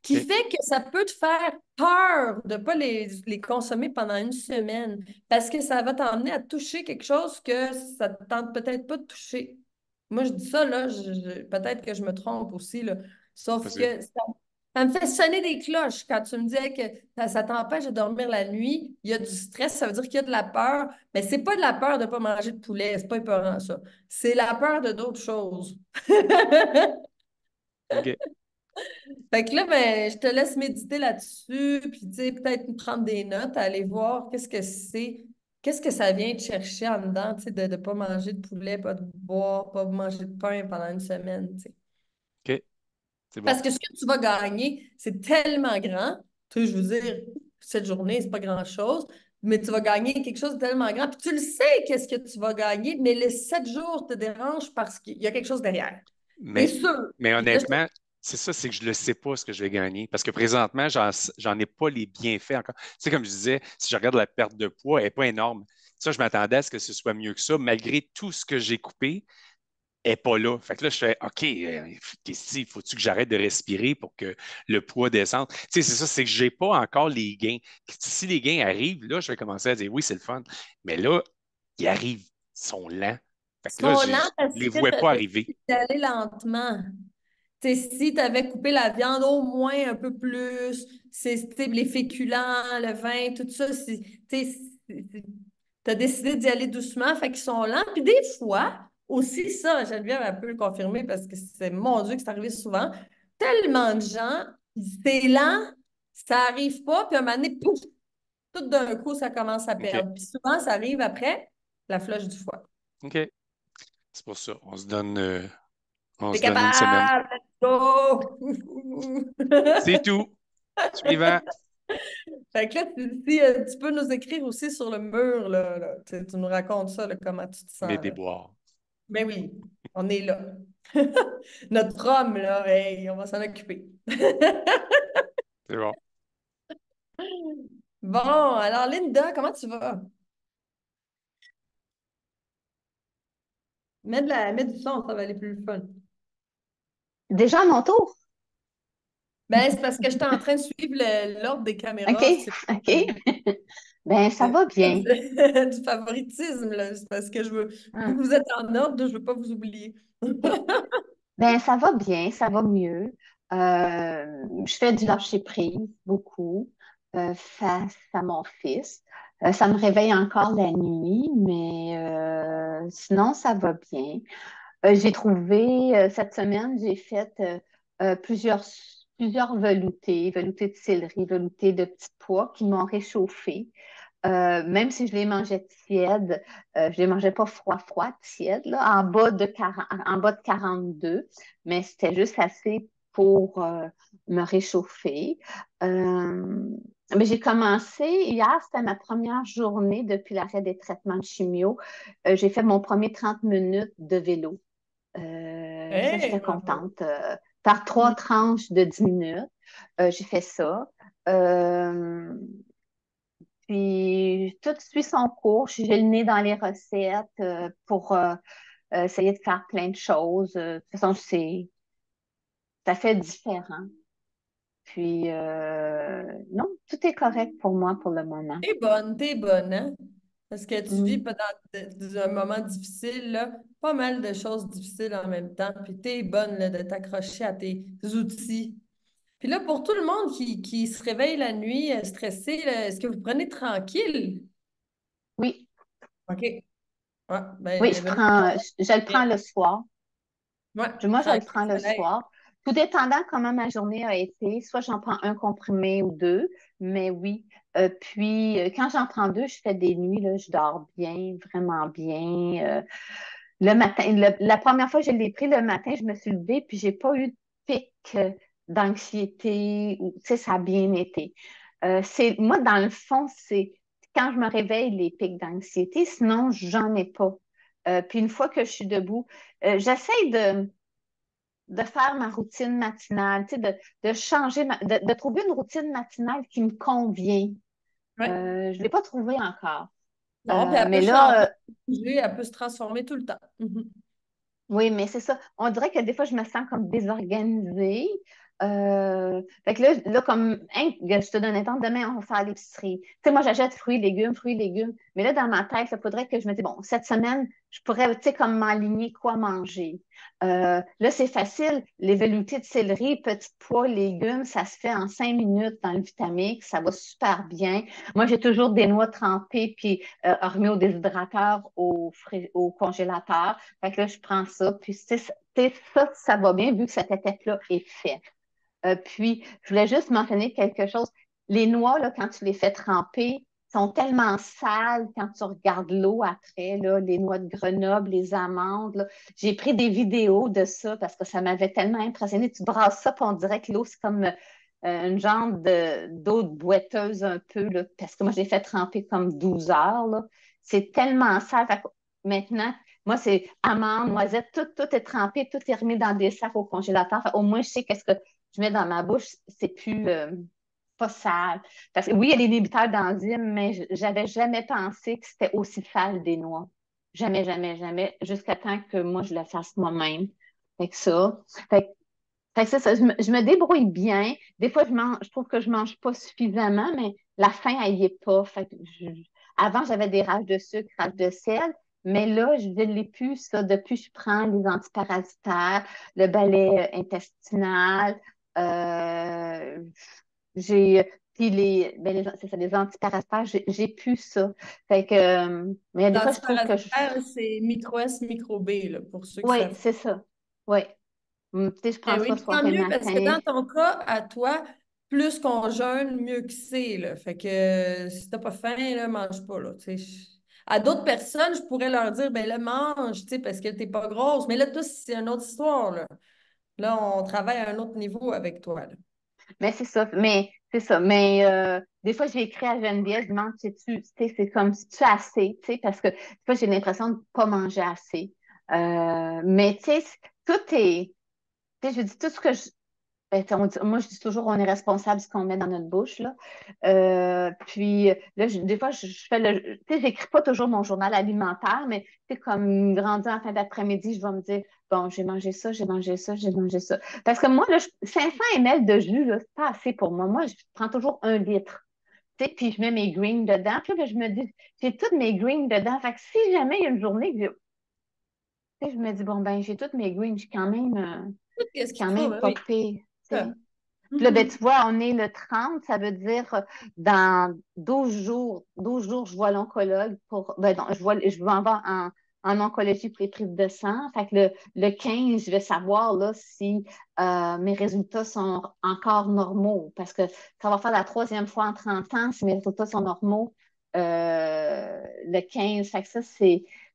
qui OK. fait que ça peut te faire peur de ne pas les consommer pendant une semaine, parce que ça va t'emmener à toucher quelque chose que ça ne te tente peut-être pas de toucher. Moi, je dis ça, là, peut-être que je me trompe aussi, là. Sauf Vas-y. que ça me fait sonner des cloches quand tu me dis que ça t'empêche de dormir la nuit. Il y a du stress, ça veut dire qu'il y a de la peur. Mais c'est pas de la peur de ne pas manger de poulet, c'est pas épeurant, ça. C'est la peur de d'autres choses. OK. Fait que là, ben, je te laisse méditer là-dessus, puis tu sais, peut-être prendre des notes, aller voir qu'est-ce que ça vient te chercher en dedans, tu sais, de ne pas manger de poulet, pas de boire, pas manger de pain pendant une semaine, tu sais. OK. C'est bon. Parce que ce que tu vas gagner, c'est tellement grand, tu sais, je veux dire, cette journée, c'est pas grand-chose, mais tu vas gagner quelque chose de tellement grand, puis tu le sais qu'est-ce que tu vas gagner, mais les 7 jours te dérangent parce qu'il y a quelque chose derrière. T'es Mais, sûr. mais Puis là, honnêtement, c'est ça, c'est que je ne le sais pas ce que je vais gagner. Parce que présentement, j'en ai pas les bienfaits encore. Tu sais, comme je disais, si je regarde la perte de poids, elle n'est pas énorme. Ça, je m'attendais à ce que ce soit mieux que ça. Malgré tout ce que j'ai coupé, elle n'est pas là. Fait que là, je fais OK, faut-tu que j'arrête de respirer pour que le poids descende? Tu sais, c'est ça, c'est que je n'ai pas encore les gains. Si les gains arrivent, là, je vais commencer à dire oui, c'est le fun. Mais là, ils arrivent, ils sont lents. Fait ils que là, sont je lents ne parce les que vois tu as pas arriver. décidé d'aller lentement. T'sais, si tu avais coupé la viande au moins un peu plus, les féculents, le vin, tout ça, tu as décidé d'y aller doucement, fait qu'ils sont lents. Puis des fois, aussi ça, Geneviève a pu le confirmer parce que c'est mon Dieu que c'est arrivé souvent, tellement de gens, c'est lent, ça arrive pas, puis à un moment donné, pouf, tout d'un coup, ça commence à OK. perdre. Puis souvent, ça arrive après la flush du foie. OK. C'est pour ça. On T'es se donne une semaine. capable, let's go! C'est tout. Suivant. Fait que là, si, tu peux nous écrire aussi sur le mur, là. Tu nous racontes ça, là, comment tu te sens, Les là. déboires. Ben oui, on est là. Notre homme, là, hey, on va s'en occuper. C'est bon. Bon, alors Linda, comment tu vas? Mets du son, ça va aller plus fun. Déjà à mon tour? Ben, c'est parce que j'étais en train de suivre l'ordre des OK, caméras. C'est OK. Ben, ça va bien. du favoritisme, là. C'est parce que Ah. vous êtes en ordre, je ne veux pas vous oublier. Ben, ça va bien, ça va mieux. Je fais du lâcher-prise beaucoup face à mon fils. Ça me réveille encore la nuit, mais sinon, ça va bien. J'ai trouvé, cette semaine, j'ai fait plusieurs veloutés de céleri, veloutés de petits pois qui m'ont réchauffé. Même si je les mangeais tièdes, je les mangeais pas froid, tièdes, là, en bas de 42, mais c'était juste assez pour me réchauffer. Euh, mais j'ai commencé, hier, c'était ma première journée depuis l'arrêt des traitements de chimio. J'ai fait mon premier 30 minutes de vélo. Ça, Hey, j'étais bravo. contente. Par 3 tranches de 10 minutes, j'ai fait ça. Euh, Puis tout suit son cours. J'ai le nez dans les recettes pour essayer de faire plein de choses. De toute façon, ça fait différent. Puis non, tout est correct pour moi pour le moment. T'es bonne, hein? Parce que tu vis Mm. pendant un moment difficile, là, pas mal de choses difficiles en même temps, puis t'es bonne là, de t'accrocher à tes outils. Puis là, pour tout le monde qui se réveille la nuit stressé, là, est-ce que vous prenez tranquille? Oui, OK. Ouais, oui, ben, venez. je le prends le soir. Ouais, Moi, je le tranquille, prends le soleil. soir. Tout dépendant comment ma journée a été, soit j'en prends un comprimé ou deux, mais oui. Puis, quand j'en prends deux, je fais des nuits, là, je dors bien, vraiment bien. Le matin, la première fois que je l'ai pris le matin, je me suis levée, puis j'ai pas eu de pic d'anxiété, ou, tu sais, ça a bien été. Moi, dans le fond, c'est quand je me réveille, les pics d'anxiété, sinon, j'en ai pas. Puis une fois que je suis debout, j'essaie de faire ma routine matinale, tu sais, de changer, de trouver une routine matinale qui me convient. Ouais. Je ne l'ai pas trouvé encore. Non, puis elle peut Mais changer, là, bouger, elle peut se transformer tout le temps. Mhm. oui, mais c'est ça. On dirait que des fois, je me sens comme désorganisée. Fait que là, comme, hein, je te donne un exemple, demain, on va faire l'épicerie. Tu sais, moi, j'achète fruits, légumes. Mais là, dans ma tête, il faudrait que je me dise, bon, cette semaine, je pourrais, tu sais, comme m'aligner quoi manger. Là, c'est facile. Les veloutés de céleri, petits pois, légumes, ça se fait en 5 minutes dans le Vitamix. Ça va super bien. Moi, j'ai toujours des noix trempées puis remis au déshydrateur, au congélateur. Fait que là, je prends ça, puis ça va bien vu que cette étape-là est faite. Puis, je voulais juste mentionner quelque chose. Les noix, là, quand tu les fais tremper, sont tellement sales quand tu regardes l'eau après, là, les noix de Grenoble, les amandes. Là. J'ai pris des vidéos de ça parce que ça m'avait tellement impressionné. Tu brasses ça, puis on dirait que l'eau, c'est comme une genre d'eau de boiteuse un peu, là, parce que moi, je l'ai fait tremper comme 12 heures. Là. C'est tellement sale. Fait que maintenant, moi, c'est amandes, noisettes, tout est trempé, tout est remis dans des sacs au congélateur. Fait, au moins, je sais qu'est-ce que je mets dans ma bouche, c'est plus pas sale. Parce que oui, il y a des inhibiteurs d'enzymes, mais j'avais jamais pensé que c'était aussi sale des noix. Jamais, jamais, jamais, jusqu'à temps que moi, je le fasse moi-même. Fait que ça. Fait, fait que c'est ça, je me débrouille bien. Des fois, je trouve que je mange pas suffisamment, mais la faim, elle y est pas. Fait que avant, j'avais des rages de sucre, rages de sel, mais là, je ne l'ai plus, ça. Depuis, je prends les antiparasitaires, le balai intestinal, euh, puis c'est ça, les antiparasitaires, j'ai plus ça. Fait que, mais il y a des fois, je trouve que L'antiparasitaire, c'est micro S, micro B, là, pour ceux qui oui, savent. c'est ça. Oui. Tu sais, je prends Ben ça oui, puis soir tant et mieux, parce que matin. dans ton cas, à toi, plus qu'on jeûne, mieux que c'est, là. Fait que si t'as pas faim, là, mange pas, là. Tu sais, à d'autres personnes, je pourrais leur dire, ben là, mange, tu sais, parce que t'es pas grosse. Mais là, toi, c'est une autre histoire, là. Là, on travaille à un autre niveau avec toi, là. Mais c'est ça. Mais c'est ça. Mais des fois, j'ai écrit à Geneviève, je demande, sais-tu, tu sais, c'est comme si tu as assez, tu sais, parce que des fois, j'ai l'impression de ne pas manger assez. Mais tu sais, tout est. Tu sais, je dis tout ce que je. Ben, moi, je dis toujours, on est responsable de ce qu'on met dans notre bouche, là. Puis là, des fois, je fais le. Tu sais, j'écris pas toujours mon journal alimentaire, mais tu sais, comme rendu en fin d'après-midi, je vais me dire, bon, j'ai mangé ça, j'ai mangé ça, j'ai mangé ça. Parce que moi, là, 500 ml de jus, là, c'est pas assez pour moi. Moi, je prends toujours 1 litre. Tu sais, puis je mets mes greens dedans. Puis là, ben, je me dis, j'ai toutes mes greens dedans. Fait que si jamais il y a une journée que tu sais, je me dis, bon, ben, j'ai toutes mes greens, je suis Qu'est-ce qu'il quand te faut? même Ben pas oui. pire. Tu sais. Ah. Puis là, ben, Mhm. tu vois, on est le 30, ça veut dire dans 12 jours, je vois l'oncologue pour. Ben non, je vais en voir en oncologie pour les prises de sang. Fait que le 15, je vais savoir là, si mes résultats sont encore normaux. Parce que ça va faire la troisième fois en 30 ans si mes résultats sont normaux le 15. Fait que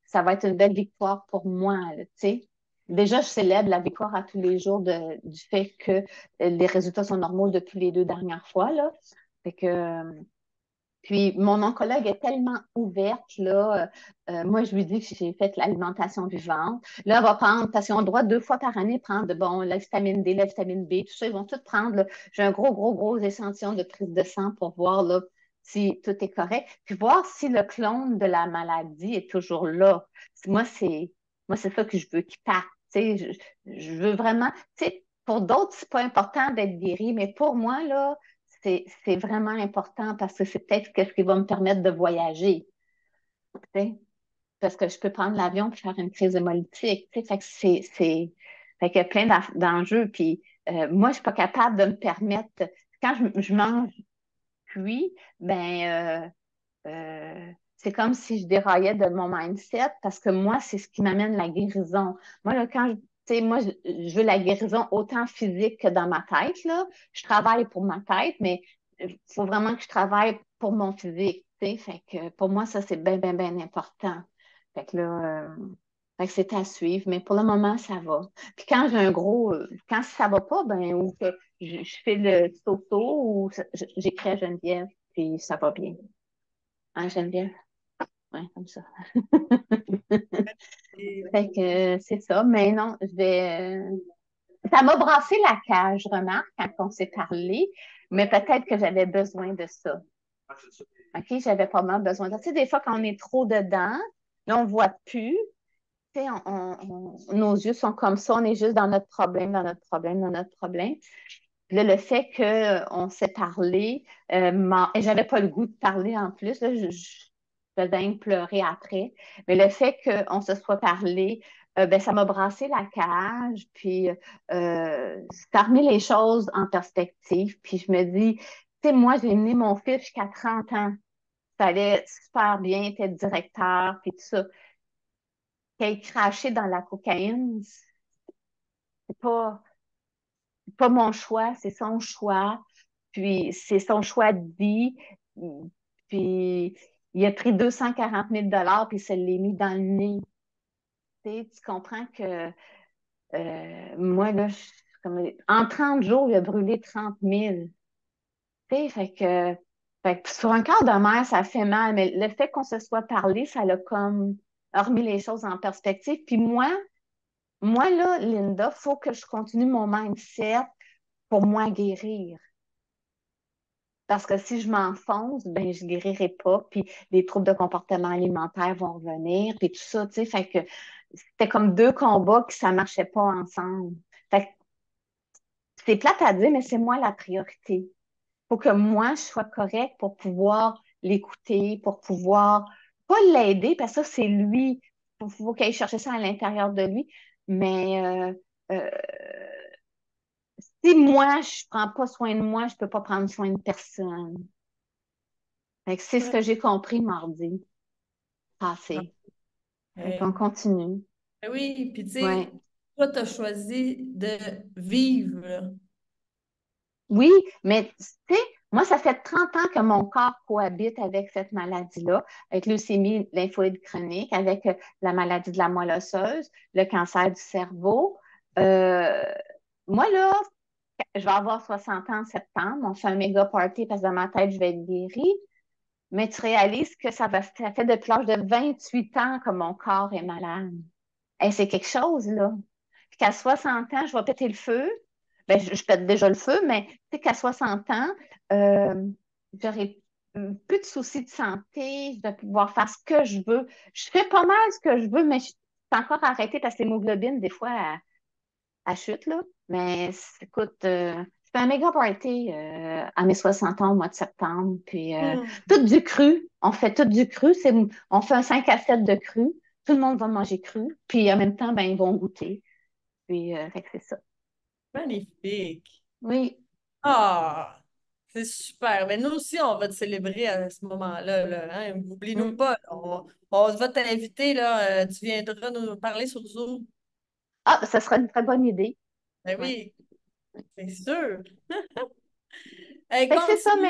ça va être une belle victoire pour moi, là, tu sais. Déjà, je célèbre la victoire à tous les jours du fait que les résultats sont normaux depuis les 2 dernières fois, là. Fait que, puis, mon oncologue est tellement ouverte, là. Moi, je lui dis que j'ai fait l'alimentation vivante. Là, elle va prendre, parce qu'ils ont le droit 2 fois par année de prendre, bon, la vitamine D, la vitamine B, tout ça, ils vont tout prendre, là. J'ai un gros, gros, gros échantillon de prise de sang pour voir, là, si tout est correct. Puis voir si le clone de la maladie est toujours là. Moi, c'est, moi, c'est ça que je veux qu'il parte. Tu sais, je veux vraiment, tu sais, pour d'autres, c'est pas important d'être guéri, mais pour moi, là, c'est vraiment important parce que c'est peut-être ce qui va me permettre de voyager, tu sais, parce que je peux prendre l'avion et faire une crise hémolytique, tu sais, fait que fait qu'il y a plein d'enjeux, puis moi, je suis pas capable de me permettre, quand je mange cuit, ben, c'est comme si je déraillais de mon mindset parce que moi, c'est ce qui m'amène la guérison. Moi, là, tu sais, moi, je veux la guérison autant physique que dans ma tête, là. Je travaille pour ma tête, mais il faut vraiment que je travaille pour mon physique, tu sais. Fait que pour moi, ça, c'est bien, bien, bien important. Fait que là, fait que c'est à suivre, mais pour le moment, ça va. Puis quand j'ai un gros, quand ça va pas, ben, ou que je fais le toto ou j'écris à Geneviève, puis ça va bien. Hein, Geneviève? Ouais, comme ça. Et- Fait que c'est ça, mais non, je vais. Ça m'a brassé la cage, je remarque, quand on s'est parlé, mais peut-être que j'avais besoin de ça. OK, j'avais pas mal besoin de ça. Tu sais, des fois, quand on est trop dedans, là, on voit plus. Tu sais, nos yeux sont comme ça, on est juste dans notre problème, dans notre problème, dans notre problème. Puis là, le fait qu'on s'est parlé, et j'avais pas le goût de parler en plus, là, je dingue pleurer après. Mais le fait qu'on se soit parlé, ben, ça m'a brassé la cage, puis ça a remis les choses en perspective. Puis je me dis, tu sais, moi, j'ai mené mon fils jusqu'à 30 ans. Ça allait super bien, était directeur, puis tout ça. Qu'il ait craché dans la cocaïne, c'est pas mon choix, c'est son choix. Puis c'est son choix de vie. Puis il a pris 240 000 puis il se l'est mis dans le nez. Tu comprends que moi, là, en 30 jours, il a brûlé 30 000. Tu sais, fait que sur un quart de mer, ça fait mal, mais le fait qu'on se soit parlé, ça l'a comme remis les choses en perspective. Puis moi, là, Linda, il faut que je continue mon mindset pour moi guérir. Parce que si je m'enfonce, ben je guérirai pas, puis les troubles de comportement alimentaire vont revenir, puis tout ça, tu sais, fait que c'était comme 2 combats qui ça marchait pas ensemble. Fait que c'est plate à dire, mais c'est moi la priorité. Faut que moi, je sois correcte pour pouvoir l'écouter, pour pouvoir pas l'aider, parce que ça, c'est lui. Faut qu'il aille chercher ça à l'intérieur de lui. Mais euh, si moi, je prends pas soin de moi, je peux pas prendre soin de personne. Fait que c'est ce Ouais. que j'ai compris mardi passé. Fait qu'on Ouais. continue. Ben oui, puis tu Ouais. sais, toi, tu as choisi de vivre, là. Oui, mais tu sais, moi, ça fait 30 ans que mon corps cohabite avec cette maladie-là, avec leucémie lymphoïde chronique, avec la maladie de la moelle osseuse, le cancer du cerveau. Euh, Moi, là, je vais avoir 60 ans en septembre. On fait un méga party parce que dans ma tête, je vais être guérie. Mais tu réalises que ça fait depuis l'âge de 28 ans que mon corps est malade. Et c'est quelque chose, là. Puis qu'à 60 ans, je vais péter le feu. Ben, je pète déjà le feu, mais tu sais qu'à 60 ans, euh, j'aurai plus de soucis de santé, je vais pouvoir faire ce que je veux. Je fais pas mal ce que je veux, mais je suis encore arrêtée parce que l'hémoglobine, des fois, elle chute, là. Mais écoute, je fais un méga party à mes 60 ans au mois de septembre. Puis tout du cru. On fait tout du cru. On fait un 5 à 7 de cru. Tout le monde va manger cru. Puis en même temps, ben, ils vont goûter. Puis fait que c'est ça. Magnifique. Oui. Ah, c'est super. Mais nous aussi, on va te célébrer à ce moment-là. Là, hein. Oublie-nous Mm. pas. Là. On va t'inviter. Là. Tu viendras nous parler sur Zoom. Ah, ça serait une très bonne idée. Ben Ouais. oui, c'est sûr. Hey, Fait que c'est ça, mais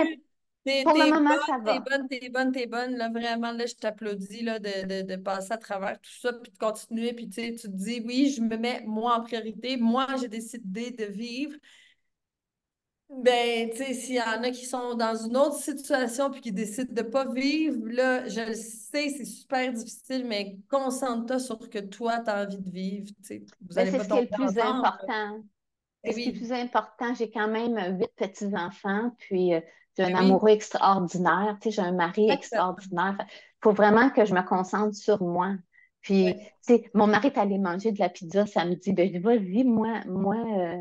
continue. pour le T'es moment, bonne, ça t'es va. bonne, t'es bonne, t'es bonne. Là, vraiment, là, je t'applaudis là, de passer à travers tout ça, puis de continuer. Puis tu sais, tu te dis, oui, je me mets moi en priorité. Moi, j'ai décidé de vivre. Ben, tu sais, s'il y en a qui sont dans une autre situation puis qui décident de ne pas vivre, là, je le sais, c'est super difficile, mais concentre-toi sur ce que toi, tu as envie de vivre. Tu sais, vous Ben, n'allez c'est pas ce qui est tomber le plus ensemble. important. C'est Eh ce qui est le oui, plus important. J'ai quand même 8 petits-enfants, puis j'ai un eh oui, amoureux extraordinaire, tu sais, j'ai un mari exactement. extraordinaire. Il faut vraiment que je me concentre sur moi. Puis, Ouais. tu sais, mon mari est allé manger de la pizza samedi. Ben, je dis, vas-y, moi,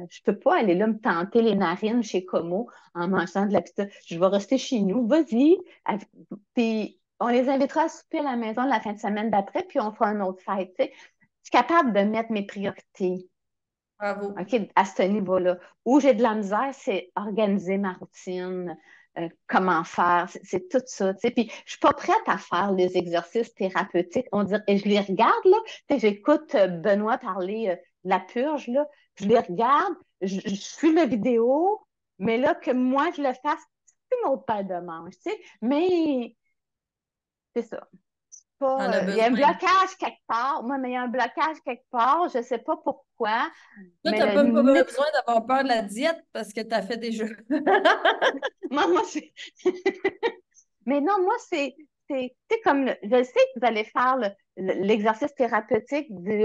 je peux pas aller là me tenter les narines chez Como en mangeant de la pizza. Je vais rester chez nous. Vas-y. Puis, on les invitera à souper à la maison la fin de semaine d'après, puis on fera une autre fête, tu sais. Je suis capable de mettre mes priorités. Bravo. OK, à ce niveau-là. Où j'ai de la misère, c'est organiser ma routine, comment faire, c'est tout ça. Tu sais. Puis, je suis pas prête à faire les exercices thérapeutiques. On dirait, et je les regarde, là. Tu sais, j'écoute Benoît parler de la purge, là. Je les regarde, je suis la vidéo, mais là, que moi, je le fasse, c'est une autre paire de manches, tu sais. Mais c'est ça. T'en as Il y a un besoin. blocage quelque part. Moi, mais il y a un blocage quelque part. Je ne sais pas pourquoi. Toi, Mais tu n'as le même pas besoin d'avoir peur de la diète parce que tu as fait des jeux. moi, c'est. Mais non, moi, tu sais, comme je sais que vous allez faire l'exercice thérapeutique du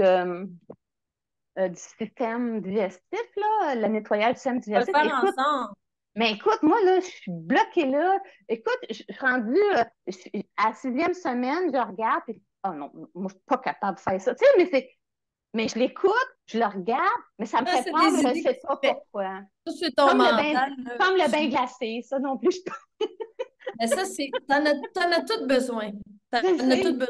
système digestif, là, le nettoyage du système On va le digestif. faire Écoute, ensemble. mais écoute, moi, là, je suis bloquée là. Écoute, je suis rendue à la 6e semaine, je regarde, puis, oh non, moi, je suis pas capable de faire ça. Tu sais, mais je l'écoute, je le regarde, mais ça me Ça, fait c'est peur, des mais je ne idées que sais tu pas fais. pourquoi. Ça, c'est ton mental. Là. Comme le bain glacé, ça non plus, Mais ça, c'est. T'en as tout besoin. T'en je le as tout sais. besoin.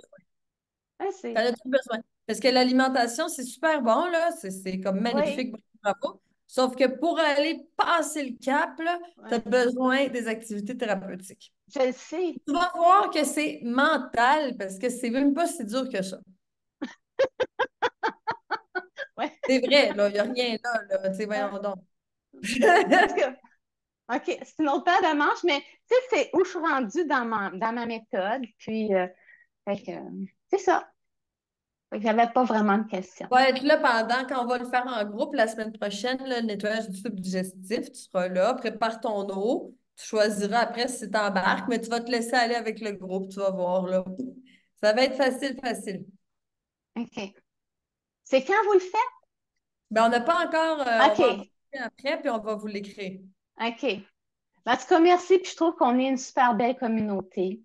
Je le T'en sais. as tout besoin. Parce que l'alimentation, c'est super bon, là. C'est comme Oui, magnifique, bravo. Sauf que pour aller passer le cap, là, tu as oui. besoin des activités thérapeutiques. Je le sais. Tu vas voir que c'est mental parce que c'est même pas si dur que ça. Oui. C'est vrai, là. Il n'y a rien là, là. Tu sais, voyons donc. En tout cas, OK, c'est une autre paire de manches, mais tu sais, c'est où je suis rendue dans ma méthode. Puis, fait que, c'est ça. Fait que j'avais pas vraiment de questions. Va être là pendant, quand on va le faire en groupe la semaine prochaine, là, le nettoyage du tube digestif. Tu seras là, prépare ton eau. Tu choisiras après si tu embarques, mais tu vas te laisser aller avec le groupe, tu vas voir là. Ça va être facile, facile. OK. C'est quand vous le faites? Mais on n'a pas encore, on va en OK. parler après, puis on va vous l'écrire. OK. En tout cas, merci. Puis je trouve qu'on est une super belle communauté.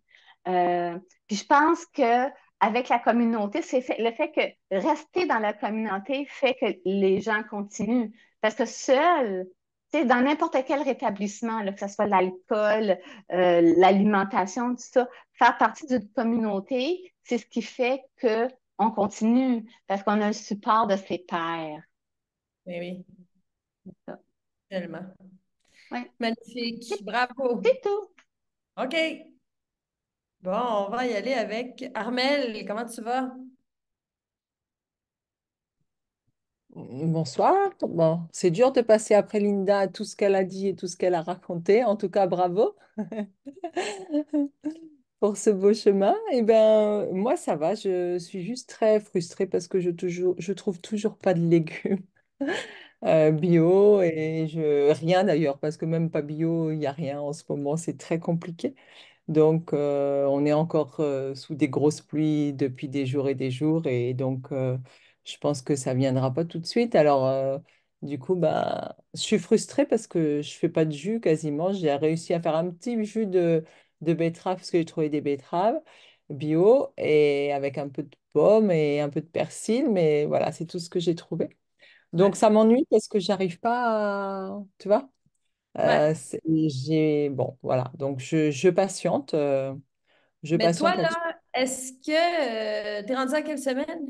Euh, puis je pense que avec la communauté, le fait que rester dans la communauté fait que les gens continuent. Parce que seul, tu sais, dans n'importe quel rétablissement, là, que ce soit l'alcool, l'alimentation, tout ça, faire partie d'une communauté, c'est ce qui fait que on continue parce qu'on a le support de ses pairs. Eh oui, C'est ça. tellement. Ouais. Magnifique. Bravo. C'est tout. OK. Bon, on va y aller avec Armel. Comment tu vas? Bonsoir. Bon, c'est dur de passer après Linda tout ce qu'elle a dit et tout ce qu'elle a raconté. En tout cas, bravo pour ce beau chemin. Eh ben, moi, ça va. Je suis juste très frustrée parce que je trouve toujours pas de légumes bio et rien d'ailleurs parce que même pas bio, il n'y a rien en ce moment. C'est très compliqué. Donc, on est encore sous des grosses pluies depuis des jours et des jours. Et donc, je pense que ça viendra pas tout de suite. Alors, du coup, bah, je suis frustrée parce que je fais pas de jus quasiment. J'ai réussi à faire un petit jus de betterave parce que j'ai trouvé des betteraves bio et avec un peu de pomme et un peu de persil. Mais voilà, c'est tout ce que j'ai trouvé. Donc, Ouais. ça m'ennuie parce que j'arrive pas à... Tu vois? Ouais. Bon, voilà. Donc, je Mais toi, patiente là-dessus. là, est-ce que t'es rendu à quelle semaine?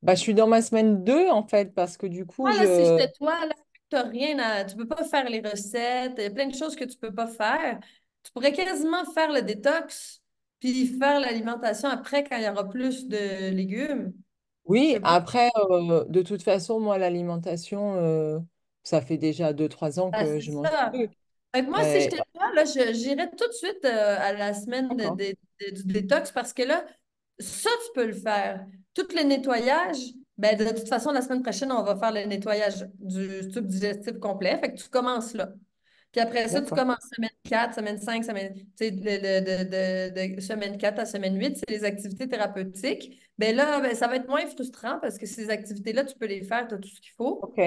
Bah, je suis dans ma semaine 2 en fait, parce que du coup, Moi, là, si j'étais toi, là, t'as rien à... Tu peux pas faire les recettes, il y a plein de choses que tu peux pas faire. Tu pourrais quasiment faire le détox, puis faire l'alimentation après quand il y aura plus de légumes. Je oui, sais pas. après, de toute façon, moi, l'alimentation, ça fait déjà 2 3 ans Ah, que c'est je mange ça. plus. Fait que moi, si Ouais, j'étais toi, là, j'irais tout de suite à la semaine d'accord. du détox parce que là, ça, tu peux le faire. Tout le nettoyage, ben, de toute façon, la semaine prochaine, on va faire le nettoyage du tube digestif complet. Fait que tu commences là. Puis après ça, tu D'accord. commences semaine 4, semaine 5, semaine, tu sais, de semaine 4 à semaine 8, c'est les activités thérapeutiques. Ben là, ben, ça va être moins frustrant parce que ces activités-là, tu peux les faire, tu as tout ce qu'il faut. Ok.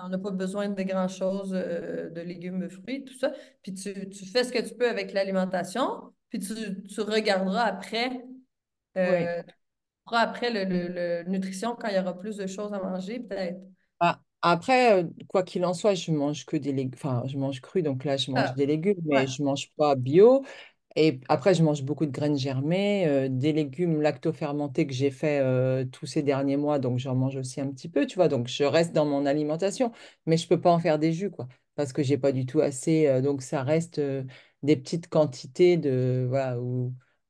On n'a pas besoin de grand-chose, de légumes, de fruits, tout ça. Puis tu fais ce que tu peux avec l'alimentation, puis tu regarderas après, Oui. tu feras après le nutrition quand il y aura plus de choses à manger, peut-être. Ah, après, quoi qu'il en soit, je mange que des légumes. Enfin, je mange cru, donc là, je mange Ah, des légumes, ouais, mais je mange pas bio. Et après, je mange beaucoup de graines germées, des légumes lactofermentés que j'ai fait tous ces derniers mois, donc j'en mange aussi un petit peu, tu vois. Donc je reste dans mon alimentation, mais je peux pas en faire des jus, quoi, parce que j'ai pas du tout assez. Donc ça reste des petites quantités de voilà.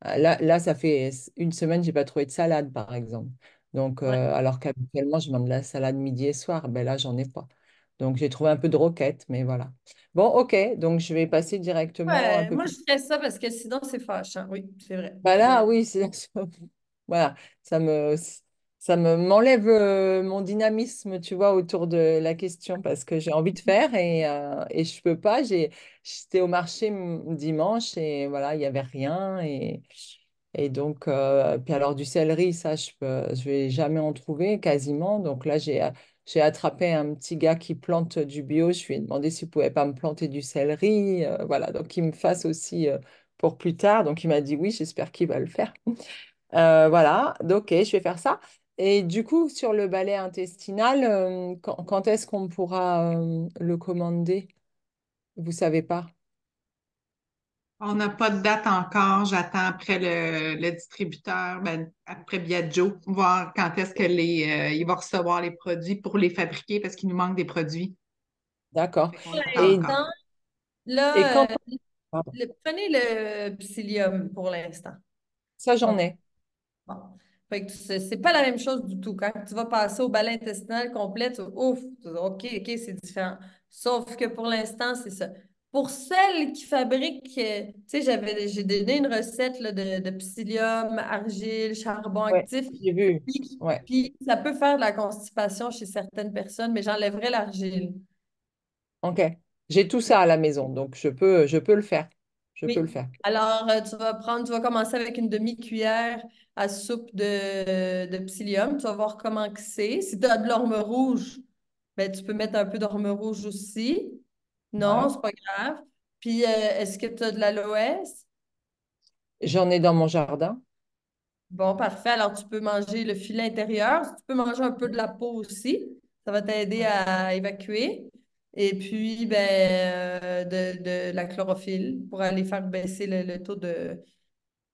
Là, ça fait une semaine, j'ai pas trouvé de salade, par exemple. Donc ouais. alors qu'habituellement, je mange de la salade midi et soir, ben là, j'en ai pas. Donc j'ai trouvé un peu de roquette, mais voilà. Bon, ok, donc je vais passer directement un Ouais, peu moi, plus. je ferais ça parce que sinon, c'est fâchant. Oui, c'est vrai. Bah là, Mais oui, voilà, ça me, m'enlève mon dynamisme, tu vois, autour de la question parce que j'ai envie de faire et je peux pas. J'étais au marché dimanche et voilà, il y avait rien et donc puis alors du céleri, ça, je vais jamais en trouver quasiment. Donc là, j'ai attrapé un petit gars qui plante du bio. Je lui ai demandé s'il pouvait pas me planter du céleri, voilà, donc qu'il me fasse aussi. Pour plus tard. Donc, il m'a dit oui, j'espère qu'il va le faire. Voilà, donc ok, je vais faire ça. Et du coup, sur le balai intestinal, quand est-ce qu'on pourra le commander? Vous savez pas? On n'a pas de date encore. J'attends après le distributeur, ben, après Biagio, voir quand est-ce que il va recevoir les produits pour les fabriquer parce qu'il nous manque des produits. D'accord. Fait qu'on pour attend Et, encore. l'instant, et là, quand... Pardon. prenez le psyllium pour l'instant. Ça, j'en OK. ai. Bon. Fait que c'est pas la même chose du tout. Quand tu vas passer au balai intestinal complet, ouf, OK, OK, c'est différent. Sauf que pour l'instant, c'est ça. Pour celles qui fabriquent, tu sais, j'ai donné une recette là, de psyllium, argile, charbon Ouais, actif. j'ai vu. Puis, Ouais, puis ça peut faire de la constipation chez certaines personnes, mais j'enlèverais l'argile. ok. J'ai tout ça à la maison, donc je peux le faire. Je peux le Oui. faire. Alors, tu vas commencer avec une demi-cuillère à soupe de psyllium. Tu vas voir comment que c'est. Si tu as de l'orme rouge, ben, tu peux mettre un peu d'orme rouge aussi. Non, Ouais. c'est pas grave. Puis, est-ce que tu as de l'aloès? J'en ai dans mon jardin. Bon, parfait. Alors, tu peux manger le filet intérieur. Tu peux manger un peu de la peau aussi. Ça va t'aider Ouais. à évacuer. Et puis, ben, de la chlorophylle pour aller faire baisser le taux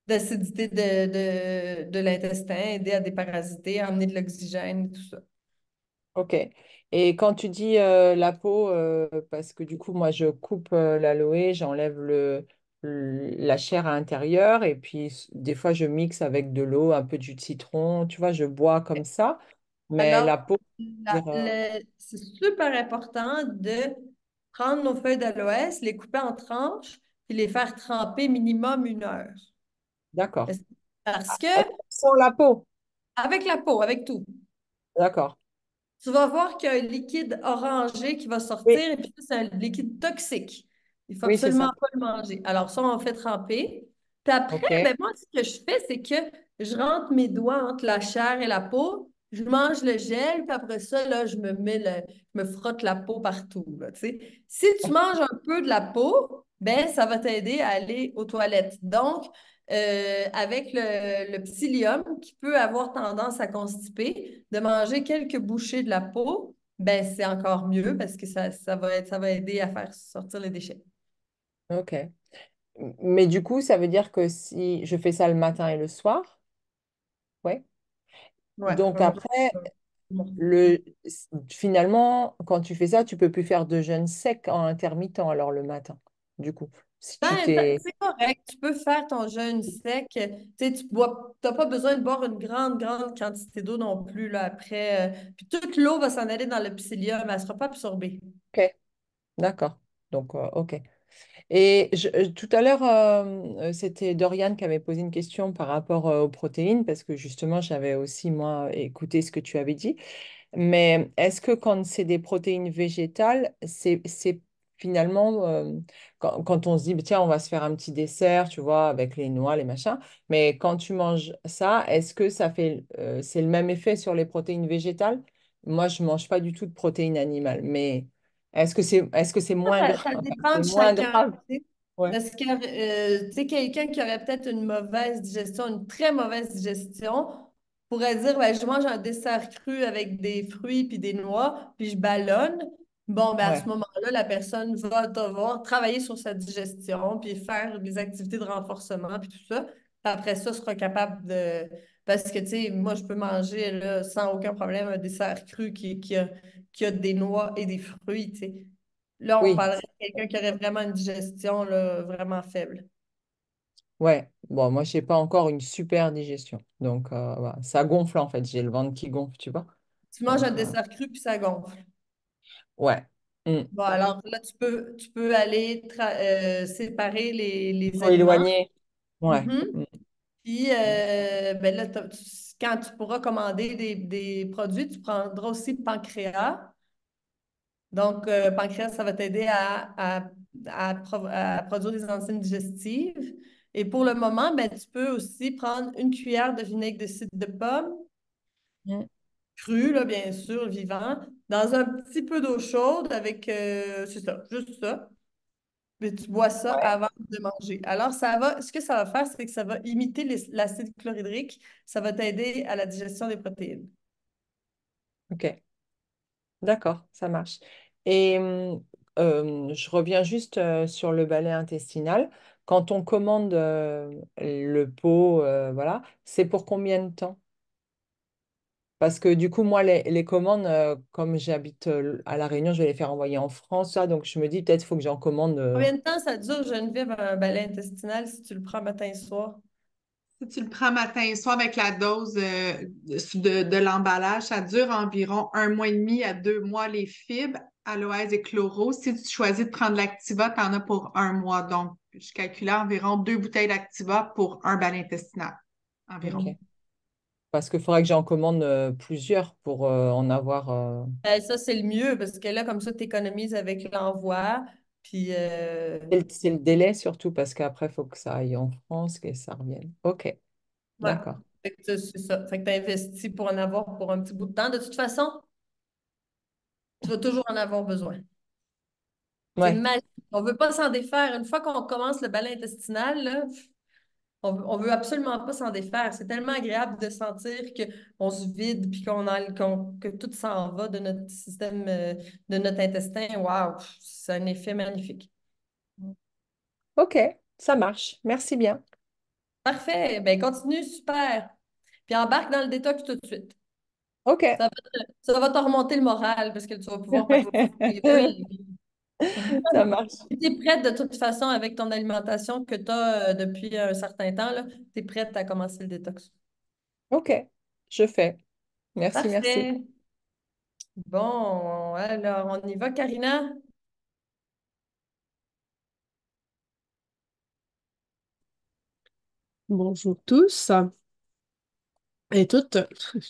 d'acidité de l'intestin, aider à déparasiter, à amener de l'oxygène, tout ça. Ok. Et quand tu dis la peau, parce que du coup, moi, je coupe l'aloe, j'enlève la chair à l'intérieur, et puis des fois, je mixe avec de l'eau, un peu de jus de citron, tu vois, je bois comme ça. Mais Alors, la peau, c'est super important de prendre nos feuilles d'aloès, les couper en tranches, puis les faire tremper minimum 1 heure. d'accord. Parce que, Sans la peau, avec la peau, avec tout, d'accord. tu vas voir qu'il y a un liquide orangé qui va sortir, Oui, et puis ça, c'est un liquide toxique. Il faut oui, c'est ça. absolument pas le manger. Alors, ça, on fait tremper. Puis après, Ok, ben, moi, ce que je fais, c'est que je rentre mes doigts entre la chair et la peau, je mange le gel, puis après ça, là, je me frotte la peau partout, là, tu sais. Si tu manges un peu de la peau, ben, ça va t'aider à aller aux toilettes. Donc, avec le psyllium qui peut avoir tendance à constiper, de manger quelques bouchées de la peau, ben c'est encore mieux parce que ça va aider à faire sortir les déchets. ok. Mais du coup, ça veut dire que si je fais ça le matin et le soir, ouais. Ouais. Donc après, le, finalement, quand tu fais ça, tu peux plus faire de jeûne sec en intermittent alors le matin. Du coup, si tu Ben, t'es... c'est correct, tu peux faire ton jeûne sec. Tu sais, t'as pas besoin de boire une grande, grande quantité d'eau non plus là, après. Puis toute l'eau va s'en aller dans le psyllium, elle ne sera pas absorbée. Ok, d'accord. Donc, ok. Et tout à l'heure, c'était Doriane qui avait posé une question par rapport aux protéines, parce que justement, j'avais aussi, moi, écouté ce que tu avais dit. Mais est-ce que quand c'est des protéines végétales, c'est finalement, quand on se dit, tiens, on va se faire un petit dessert, tu vois, avec les noix, les machins, mais quand tu manges ça, est-ce que ça fait, c'est le même effet sur les protéines végétales? Moi, je mange pas du tout de protéines animales, mais est-ce que c'est moins Ça, grave? ça Enfin, dépend c'est de moins chacun. grave. Tu sais. Ouais, Parce que, tu sais, quelqu'un qui aurait peut-être une mauvaise digestion, une très mauvaise digestion, pourrait dire, ben, je mange un dessert cru avec des fruits puis des noix, puis je ballonne. Bon, ben, à ce ouais, moment-là, la personne va devoir travailler sur sa digestion, puis faire des activités de renforcement, puis tout ça. Puis après ça, sera capable de... Parce que, tu sais, moi, je peux manger là, sans aucun problème un dessert cru qui a des noix et des fruits, tu sais. Là, on oui, parlerait de quelqu'un qui aurait vraiment une digestion là, vraiment faible. ouais. Bon, moi, j'ai pas encore une super digestion, donc voilà. Ça gonfle en fait. J'ai le ventre qui gonfle, tu vois. Tu manges un Donc, dessert cru puis ça gonfle. ouais. Mm. Bon, alors là, tu peux aller séparer les Faut aliments. éloigner. Ouais. Mhm. Mm. Puis, ben là, quand tu pourras commander des produits, tu prendras aussi pancréas. Donc, pancréas, ça va t'aider à produire des enzymes digestives. Et pour le moment, ben, tu peux aussi prendre une cuillère de vinaigre de cidre de pomme Mm. cru, là, bien sûr, vivant, dans un petit peu d'eau chaude avec, c'est ça, juste ça. Puis tu bois ça Ouais. avant de manger. Alors, ce que ça va faire, c'est que ça va imiter l'acide chlorhydrique. Ça va t'aider à la digestion des protéines. Ok. D'accord, ça marche. Et je reviens juste sur le balai intestinal. Quand on commande le pot, voilà, c'est pour combien de temps? Parce que du coup, moi, les commandes, comme j'habite à La Réunion, je vais les faire envoyer en France, ça, donc je me dis peut-être il faut que j'en commande. Combien de temps ça dure, Geneviève, un balai intestinal si tu le prends matin et soir? Si tu le prends matin et soir avec la dose de l'emballage, ça dure environ 1 mois et demi à 2 mois les fibres, aloès et chloro. Si tu choisis de prendre l'Activa, tu en as pour 1 mois. Donc, je calculais environ 2 bouteilles d'Activa pour un bal intestinal, environ. Ok. Parce qu'il faudrait que j'en commande plusieurs pour en avoir. Ça, c'est le mieux parce que là, comme ça, tu économises avec l'envoi. Puis, C'est le délai surtout parce qu'après, il faut que ça aille en France, que ça revienne. Ok, ouais. d'accord. Fait que c'est ça. Fait que tu investis pour en avoir pour un petit bout de temps. De toute façon, tu vas toujours en avoir besoin. C'est Ouais. magique. On ne veut pas s'en défaire. Une fois qu'on commence le balai intestinal, là, on veut absolument pas s'en défaire. C'est tellement agréable de sentir qu'on se vide puis que tout s'en va de notre système, de notre intestin. Waouh, c'est un effet magnifique. Ok, ça marche. Merci bien. Parfait. Ben, continue, super. Puis embarque dans le détox tout de suite. Ok. Ça va te remonter le moral parce que tu vas pouvoir participer. Ben oui. Ça marche. Tu es prête de toute façon avec ton alimentation que tu as depuis un certain temps, tu es prête à commencer le détox. Ok, je fais. Merci, merci. Parfait. Bon, alors on y va, Karina? Bonjour tous. Et toutes,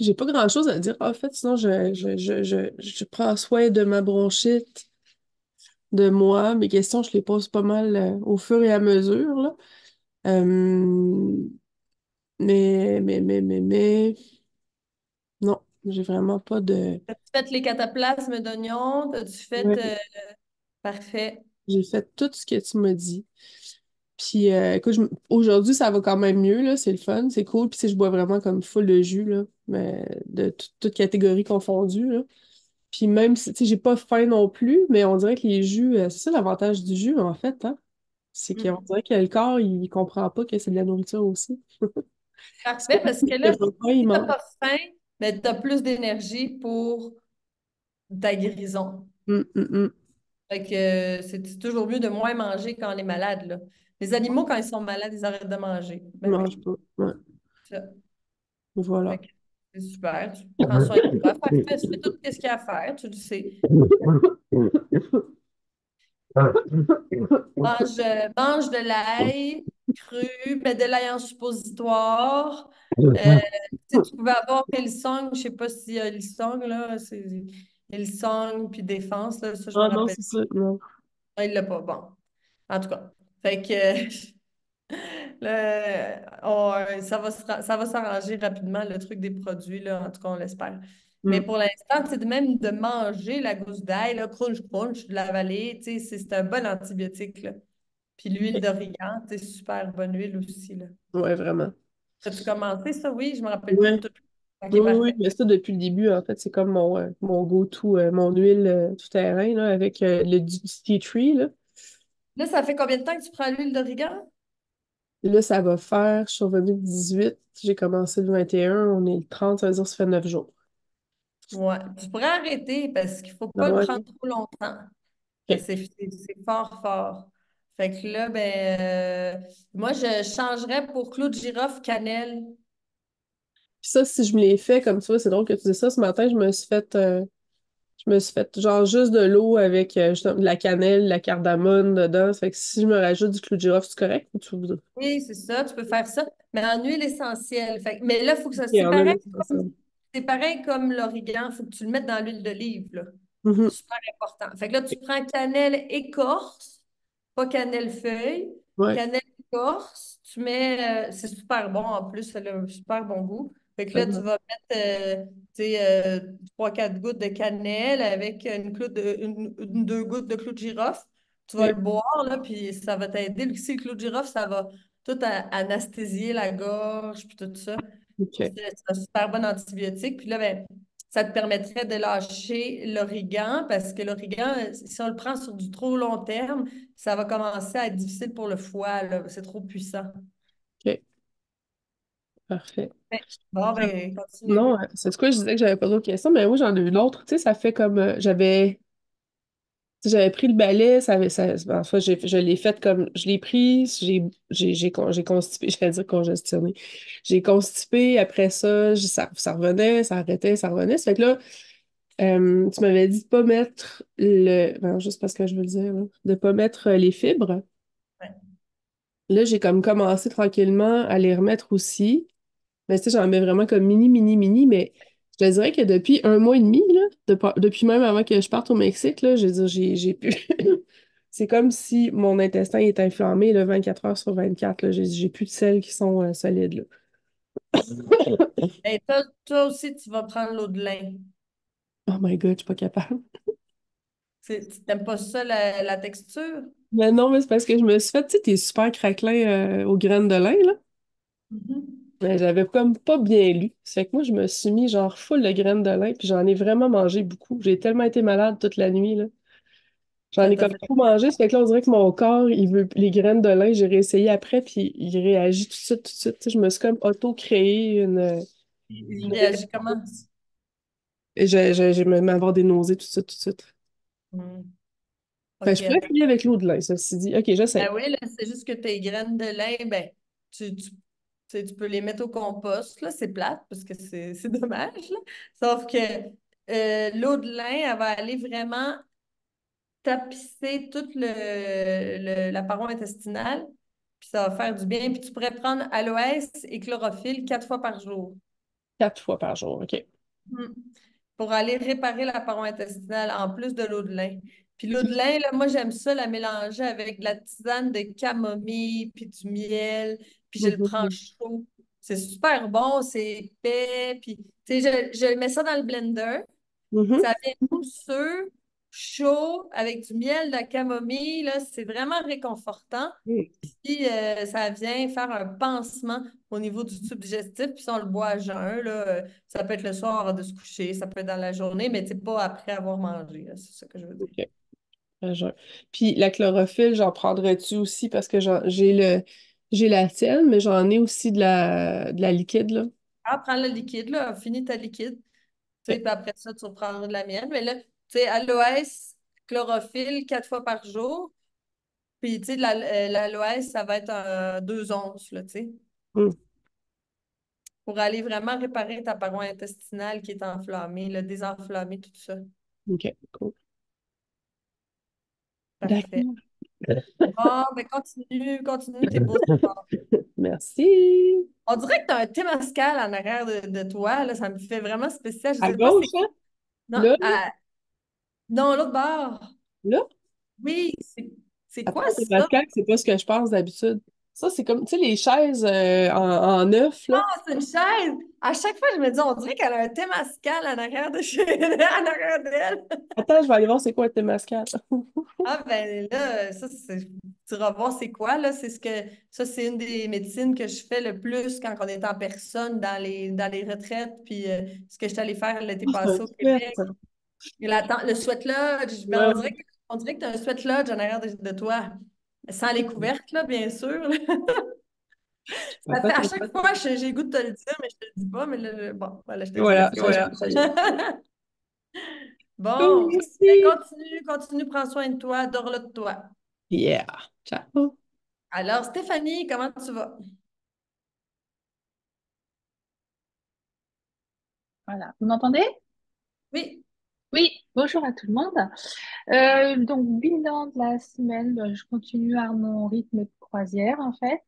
j'ai pas grand-chose à dire. En fait, sinon, je prends soin de ma bronchite, de moi. Mes questions, je les pose pas mal au fur et à mesure, là. Euh, mais, non, j'ai vraiment pas de... As-tu fait les cataplasmes d'oignon? As-tu fait... Ouais, Parfait. j'ai fait tout ce que tu m'as dit. Puis, écoute, aujourd'hui, ça va quand même mieux, là. C'est le fun, c'est cool. Puis, si je bois vraiment comme full de jus, là, mais de toute catégorie confondue, là. Puis même si, tu sais, j'ai pas faim non plus, mais on dirait que les jus, c'est ça l'avantage du jus, en fait, hein? C'est qu'on Mm. dirait que le corps, il comprend pas que c'est de la nourriture aussi. Parce que Parfait, parce que le là, pas faim, il si t'as mange. pas faim, ben, tu as plus d'énergie pour ta guérison. Hum, hum, hum. Fait que c'est toujours mieux de moins manger quand on est malade, là. Les animaux, quand ils sont malades, ils arrêtent de manger. Il Ben mange oui, pas. Ouais. ça. Fait Voilà. que c'est super. Tu prends soin de toi. Parfait, tu fais tout ce qu'il y a à faire, tu le sais. Mange de l'ail cru, mets de l'ail en suppositoire. Euh, tu pouvais avoir Hillsong, je sais pas s'il y a Hillsong, là. C'est Hillsong puis Défense, là, ça, je me Ah non, rappelle. c'est ça. Non. Ah, il l'a pas. Bon. En tout cas. Fait que ça va s'arranger rapidement, le truc des produits, là, en tout cas, on l'espère. Mais Hum. pour l'instant, c'est de même de manger la gousse d'ail, là, crunch, crunch, de l'avaler, tu sais, c'est un bon antibiotique, là. Puis l'huile d'origan, c'est super bonne huile aussi, là. Ouais, vraiment. As-tu commencé ça? Oui, je me rappelle plus. Ouais. OK, Oui, oui, oui, parfait. mais ça, depuis le début, en fait, c'est comme mon go-to, mon huile tout terrain, là, avec du tea tree, là. Là, ça fait combien de temps que tu prends l'huile d'origan? Là, ça va faire, je suis revenue le 18, j'ai commencé le 21, on est le 30, ça veut dire que ça fait 9 jours. Ouais. Tu pourrais arrêter parce qu'il ne faut Ah pas le ouais? prendre trop longtemps. OK. C'est fort, fort. Fait que là, moi, je changerais pour clou de girofle cannelle. Puis ça, si je me l'ai fait comme ça, c'est drôle que tu dis ça, ce matin, je me suis fait genre juste de l'eau avec justement de la cannelle, de la cardamone dedans. Ça fait que si je me rajoute du clou de girofle, c'est correct ou tu voudrais? Oui, c'est ça, tu peux faire ça, mais en huile essentielle. Mais là, faut que ça, Il y en a, c'est pareil comme l'origan, il faut que tu le mettes dans l'huile d'olive, là. Mhm. Super important. Fait que là, tu prends cannelle écorce, pas cannelle feuille, Ouais, cannelle écorce, tu mets, c'est super bon en plus, ça a un super bon goût. Fait que là, tu vraiment. vas mettre, tu sais, 3-4 gouttes de cannelle avec deux gouttes de clou de girofle. Tu vas OK. le boire, là, puis ça va t'aider. Le clou de girofle, ça va tout anesthésier la gorge, puis tout ça. OK. C'est un super bon antibiotique. Puis là, ben, ça te permettrait de lâcher l'origan parce que l'origan, si on le prend sur du trop long terme, ça va commencer à être difficile pour le foie, là. C'est trop puissant. OK. Parfait. Ouais. Bon, ben, continue. Non, c'est quoi, je disais que j'avais pas d'autres questions, mais moi j'en ai une autre. Tu sais, ça fait comme j'avais pris le balai, en fait, je l'ai fait comme je l'ai pris, j'ai constipé, j'allais dire congestionné. J'ai constipé, après ça, ça revenait, ça arrêtait, ça revenait. Ça fait que là, tu m'avais dit de pas mettre ben, juste parce que je veux le dire, là, de pas mettre les fibres. Ouais. Là, j'ai comme commencé tranquillement à les remettre aussi. Mais tu sais, j'en mets vraiment comme mini, mini, mini, mais je te dirais que depuis un mois et demi, là, depuis même avant que je parte au Mexique, là, je veux dire, j'ai pu. C'est comme si mon intestin est inflammé là, 24 heures sur 24. Là. J'ai plus de selles qui sont solides. Là. Et toi aussi, tu vas prendre l'eau de lin. Oh my God, je suis pas capable. Tu n'aimes pas ça, la texture? Mais non, mais c'est parce que je me suis fait, tu sais, t'es super craquelin aux graines de lin, là. Mhm. Mais j'avais comme pas bien lu. Ça fait que moi, je me suis mis genre full de graines de lin, puis j'en ai vraiment mangé beaucoup. J'ai tellement été malade toute la nuit, là. J'en Ça ai t'a comme fait... trop mangé, ça fait que là, on dirait que mon corps, il veut les graines de lin, j'ai réessayé après, puis il réagit tout de suite, tout de suite. Tu sais, je me suis comme auto-créé Il une réagit comment? résistance. Et j'ai même avoir des nausées tout de suite, tout de suite. Hmm. Fait OK, que je pourrais attends. essayer avec l'eau de lin, ceci dit. OK, Ben j'essaie. oui, là, c'est juste que tes graines de lin, ben, Tu peux les mettre au compost, là, c'est plate parce que c'est dommage, là. Sauf que l'eau de lin, elle va aller vraiment tapisser toute la paroi intestinale, puis ça va faire du bien. Puis tu pourrais prendre aloès et chlorophylle 4 fois par jour. 4 fois par jour, OK. Mm. Pour aller réparer la paroi intestinale en plus de l'eau de lin. Puis l'eau de lin, là, moi, j'aime ça la mélanger avec de la tisane de camomille, puis du miel, puis je le prends Mhm. chaud. C'est super bon, c'est épais, puis tu sais, je mets ça dans le blender. Mhm. Ça vient mousseux, chaud, avec du miel, de la camomille, là, c'est vraiment réconfortant. Puis ça vient faire un pansement au niveau du tube digestif, puis ça, on le boit à jeun, là. Ça peut être le soir avant de se coucher, ça peut être dans la journée, mais c'est pas après avoir mangé, là, c'est ça que je veux dire. OK. Puis la chlorophylle, j'en prendrais-tu aussi parce que j'ai la tienne, mais j'en ai aussi de la liquide, là. Ah, prends le liquide, là, finis ta liquide, tu sais, OK. puis après ça, tu reprendras de la mienne. Mais là, tu sais, aloès, chlorophylle 4 fois par jour, puis tu sais, l'aloès, ça va être 2 onces, là, tu sais, Mm. pour aller vraiment réparer ta paroi intestinale qui est enflammée, le désenflammer, tout ça. OK, cool. Parfait. D'accord. Bon, ben continue, continue tes beaux efforts. Merci. On dirait que tu as un Témascal en arrière de toi, là, ça me fait vraiment spécial. Je À sais pas gauche, c'est... hein? Non, Là, non, l'autre bord. là. Oui, c'est Attends, quoi c'est ça? mascal, c'est pas ce que je pense d'habitude. Ça, c'est comme, tu sais, les chaises en neuf, là. Ah, c'est une chaise. À chaque fois, je me dis, on dirait qu'elle a un Témascal en arrière de chez en arrière d'elle. Attends, je vais aller voir c'est quoi un mascal. Ah, ben là, tu vas voir c'est quoi, là. Ça, c'est une des médecines que je fais le plus quand on est en personne dans les retraites. Puis ce que je suis allée faire l'été Ah, c'est un passé au sweat. Québec. Et le sweat lodge, ben, Ouais, on dirait que tu as un sweat lodge en arrière de toi. Sans les couvertes, là, bien sûr, là. Ça fait, attends, à chaque fois, j'ai le goût de te le dire, mais je te le dis pas. Mais là, bon, voilà, je te le dis. voilà, voilà. Bon, ben, Merci. continue, prends soin de toi, dors là de toi. Yeah. Ciao. Alors, Stéphanie, comment tu vas? Voilà. Vous m'entendez? Oui. Oui, bonjour à tout le monde. Donc, bilan de la semaine, je continue à mon rythme de croisière, en fait.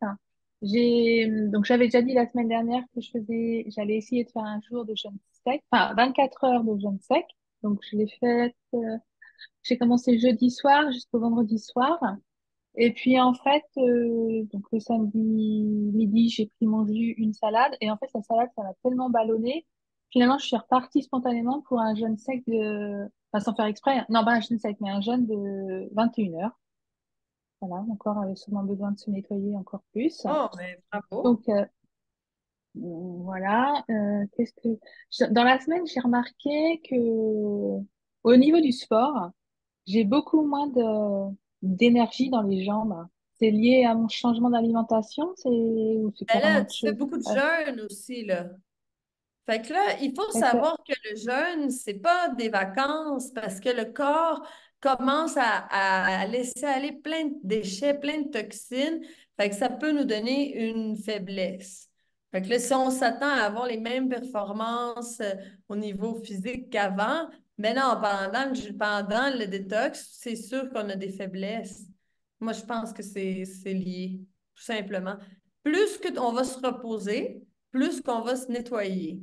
Donc, j'avais déjà dit la semaine dernière que j'allais essayer de faire un jour de jeûne sec, enfin, 24 heures de jeûne sec. Donc, je l'ai fait, j'ai commencé jeudi soir jusqu'au vendredi soir. Et puis en fait, donc le samedi midi, j'ai pris mon jus, une salade, et en fait la salade, ça m'a tellement ballonné. Finalement, je suis repartie spontanément pour un jeûne sec enfin sans faire exprès, non pas un jeûne sec, mais un jeûne de 21 heures. Voilà, mon corps avait sûrement besoin de se nettoyer encore plus. Oh, mais bravo. Donc voilà, dans la semaine, j'ai remarqué que au niveau du sport, j'ai beaucoup moins d'énergie dans les jambes. C'est lié à mon changement d'alimentation, ou c'est Ben carrément là, autre tu fais chose? beaucoup de jeûne aussi, là. Fait que là, il faut Fait que, savoir que le jeûne, c'est pas des vacances parce que le corps commence à laisser aller plein de déchets, plein de toxines. Fait que ça peut nous donner une faiblesse. Fait que là, si on s'attend à avoir les mêmes performances au niveau physique qu'avant, ben non, pendant le détox, c'est sûr qu'on a des faiblesses. Moi, je pense que c'est lié, tout simplement. Plus qu'on va se reposer, plus qu'on va se nettoyer.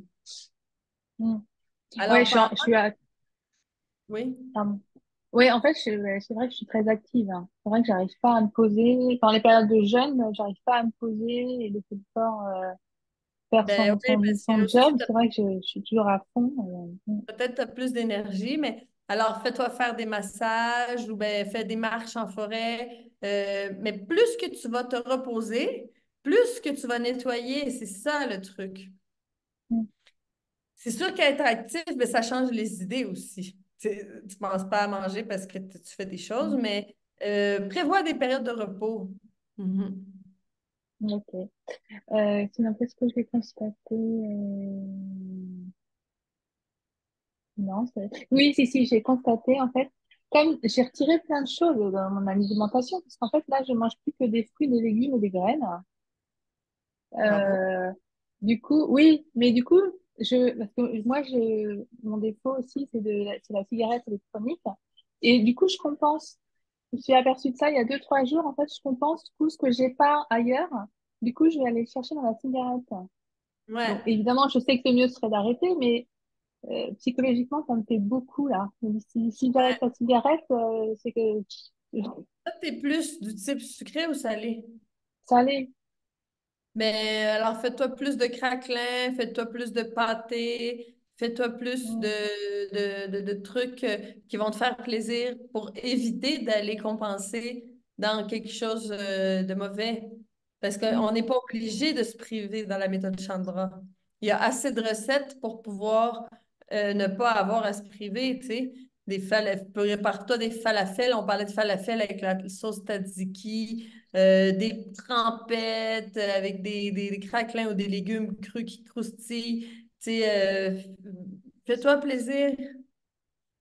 hmm. Ouais, Alors, pendant... je suis à, Oui. pardon. Ouais, en fait, ouais, c'est vrai que je suis très active, hein. C'est vrai que j'arrive pas à me poser. Dans les périodes de jeûne, j'arrive pas à me poser et laisser le corps faire Ben oui, parce son que aussi, job. C'est vrai que je suis toujours à fond. peut-être tu as plus d'énergie, mais alors fais-toi faire des massages ou ben fais des marches en forêt. Mais plus que tu vas te reposer, plus que tu vas nettoyer. C'est ça le truc. Hmm. C'est sûr qu'être actif, ben, ça change les idées aussi. Tu ne penses pas à manger parce que tu fais des choses, mais prévois des périodes de repos. Mhm. Ok. Sinon, qu'est-ce que j'ai constaté? Non, oui, si, j'ai constaté, en fait, comme j'ai retiré plein de choses dans mon alimentation, parce qu'en fait, là, je mange plus que des fruits, des légumes et des graines. Bravo. Euh, du coup, oui, mais du coup, parce que moi, mon défaut aussi, c'est la cigarette électronique. Et du coup, je compense. Je me suis aperçue de ça il y a 2, 3 jours. En fait, je compense tout ce que j'ai pas ailleurs. Du coup, je vais aller le chercher dans la cigarette. Donc, Ouais. évidemment, je sais que le mieux serait d'arrêter, mais psychologiquement, ça me fait beaucoup, là. Si j'arrête Ouais. la cigarette, c'est que Toi, t'es plus du type sucré ou salé? ça allait. Mais alors, fais-toi plus de craquelin, fais-toi plus de pâté, fais-toi plus Mm, de trucs qui vont te faire plaisir pour éviter d'aller compenser dans quelque chose de mauvais. Parce mm, qu'on n'est pas obligé de se priver dans la méthode Chandra. Il y a assez de recettes pour pouvoir ne pas avoir à se priver, tu sais. Prépare-toi des falafels. On parlait de falafels avec la sauce tzatziki, des trempettes avec des craquelins ou des légumes crus qui croustillent. Tu sais, fais-toi plaisir.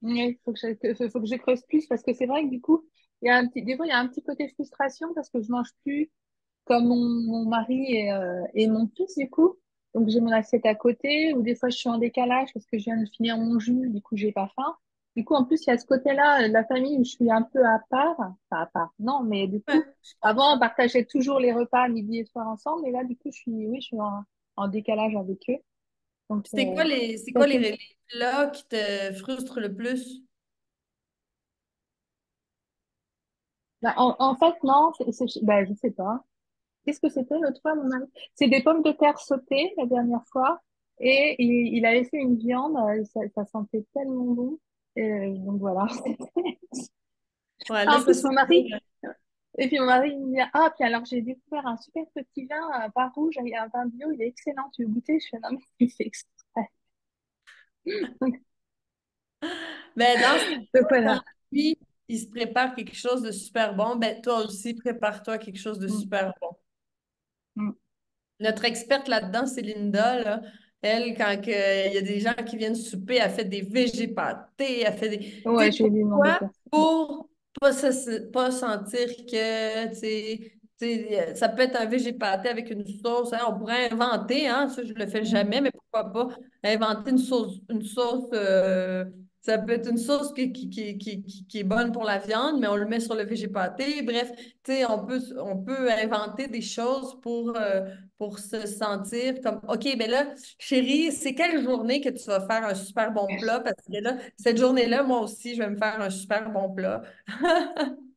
ouais, faut que je creuse plus parce que c'est vrai que du coup, des fois, il y a un petit côté frustration parce que je mange plus comme mon mari et mon fils, du coup. Donc, j'ai mon assiette à côté, ou des fois, je suis en décalage parce que je viens de finir mon jus, du coup, j'ai pas faim. Du coup, en plus, il y a ce côté-là de la famille où je suis un peu à part. Enfin, à part, non, mais du Ouais, coup, je avant, on comprends. partageait toujours les repas midi et soir ensemble, et là, du coup, oui, je suis en décalage avec eux. Donc, C'est ça quoi fait- les plats qui te frustrent le plus? bah, en fait, non, bah, je sais pas. Qu'est-ce que c'était l'autre fois, mon mari? C'est des pommes de terre sautées la dernière fois. Et il avait fait une viande, ça sentait tellement bon. Donc voilà. Ouais, là, En ça plus, c'est sûr. mon mari, il me dit, ah, puis alors j'ai découvert un super petit vin, un vin rouge, un vin bio, il est excellent, tu veux goûter? Je fais, non, mais il fait exprès. Donc, Ben, dans ce donc cas, quand voilà. lui, il se prépare quelque chose de super bon, ben, toi aussi, prépare-toi quelque chose de Mm, super bon. mm. Notre experte là-dedans, c'est Linda, là. Elle, il y a des gens qui viennent souper, elle fait des végépatés, elle fait des... Tu Ouais, sais, je vais lui demander pourquoi? ça. Pour pas sentir que, ça peut être un végépaté avec une sauce, hein. On pourrait inventer, hein, ça, je le fais Mm, jamais, mais pourquoi pas inventer une sauce, ça peut être une sauce qui est bonne pour la viande, mais on le met sur le végépaté. Bref, tu sais, on peut inventer des choses pour se sentir comme, OK, ben là, chérie, c'est quelle journée que tu vas faire un super bon plat? Parce que là, cette journée-là, moi aussi, je vais me faire un super bon plat.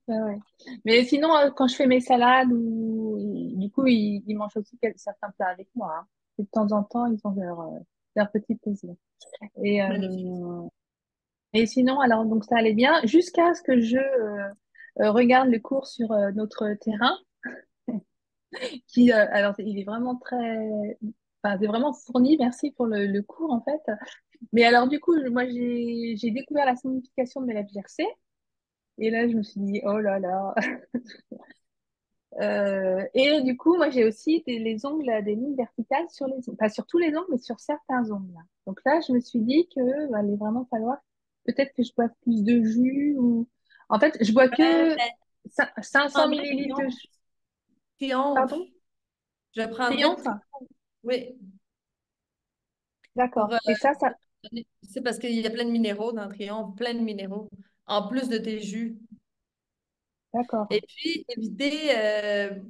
ouais, ouais. Mais sinon, quand je fais mes salades, du coup, ils mangent aussi certains plats avec moi, hein. Et de temps en temps, ils ont leur petit plaisir. Et, Magnifique. et sinon, alors, donc ça allait bien jusqu'à ce que je regarde le cours sur notre terrain, alors, il est vraiment enfin, c'est vraiment fourni. Merci pour le cours, en fait. Mais alors, du coup, moi, j'ai découvert la signification de mes lettres gercées. Et là, je me suis dit, oh là là. Et du coup, moi, j'ai aussi les ongles, des lignes verticales sur les ongles. Pas sur tous les ongles, mais sur certains ongles. Donc là, je me suis dit que va allait vraiment falloir peut-être que je boive plus de jus ou... En fait, je bois que Ben, 500 prendrais millilitres de triomphe. jus. Triomphe. Pardon? Je prendrais Triomphe? triomphe. Oui. Pour, D'accord. Et ça, c'est parce qu'il y a plein de minéraux dans triomphe, plein de minéraux, en plus de tes jus. Et d'accord. puis, éviter,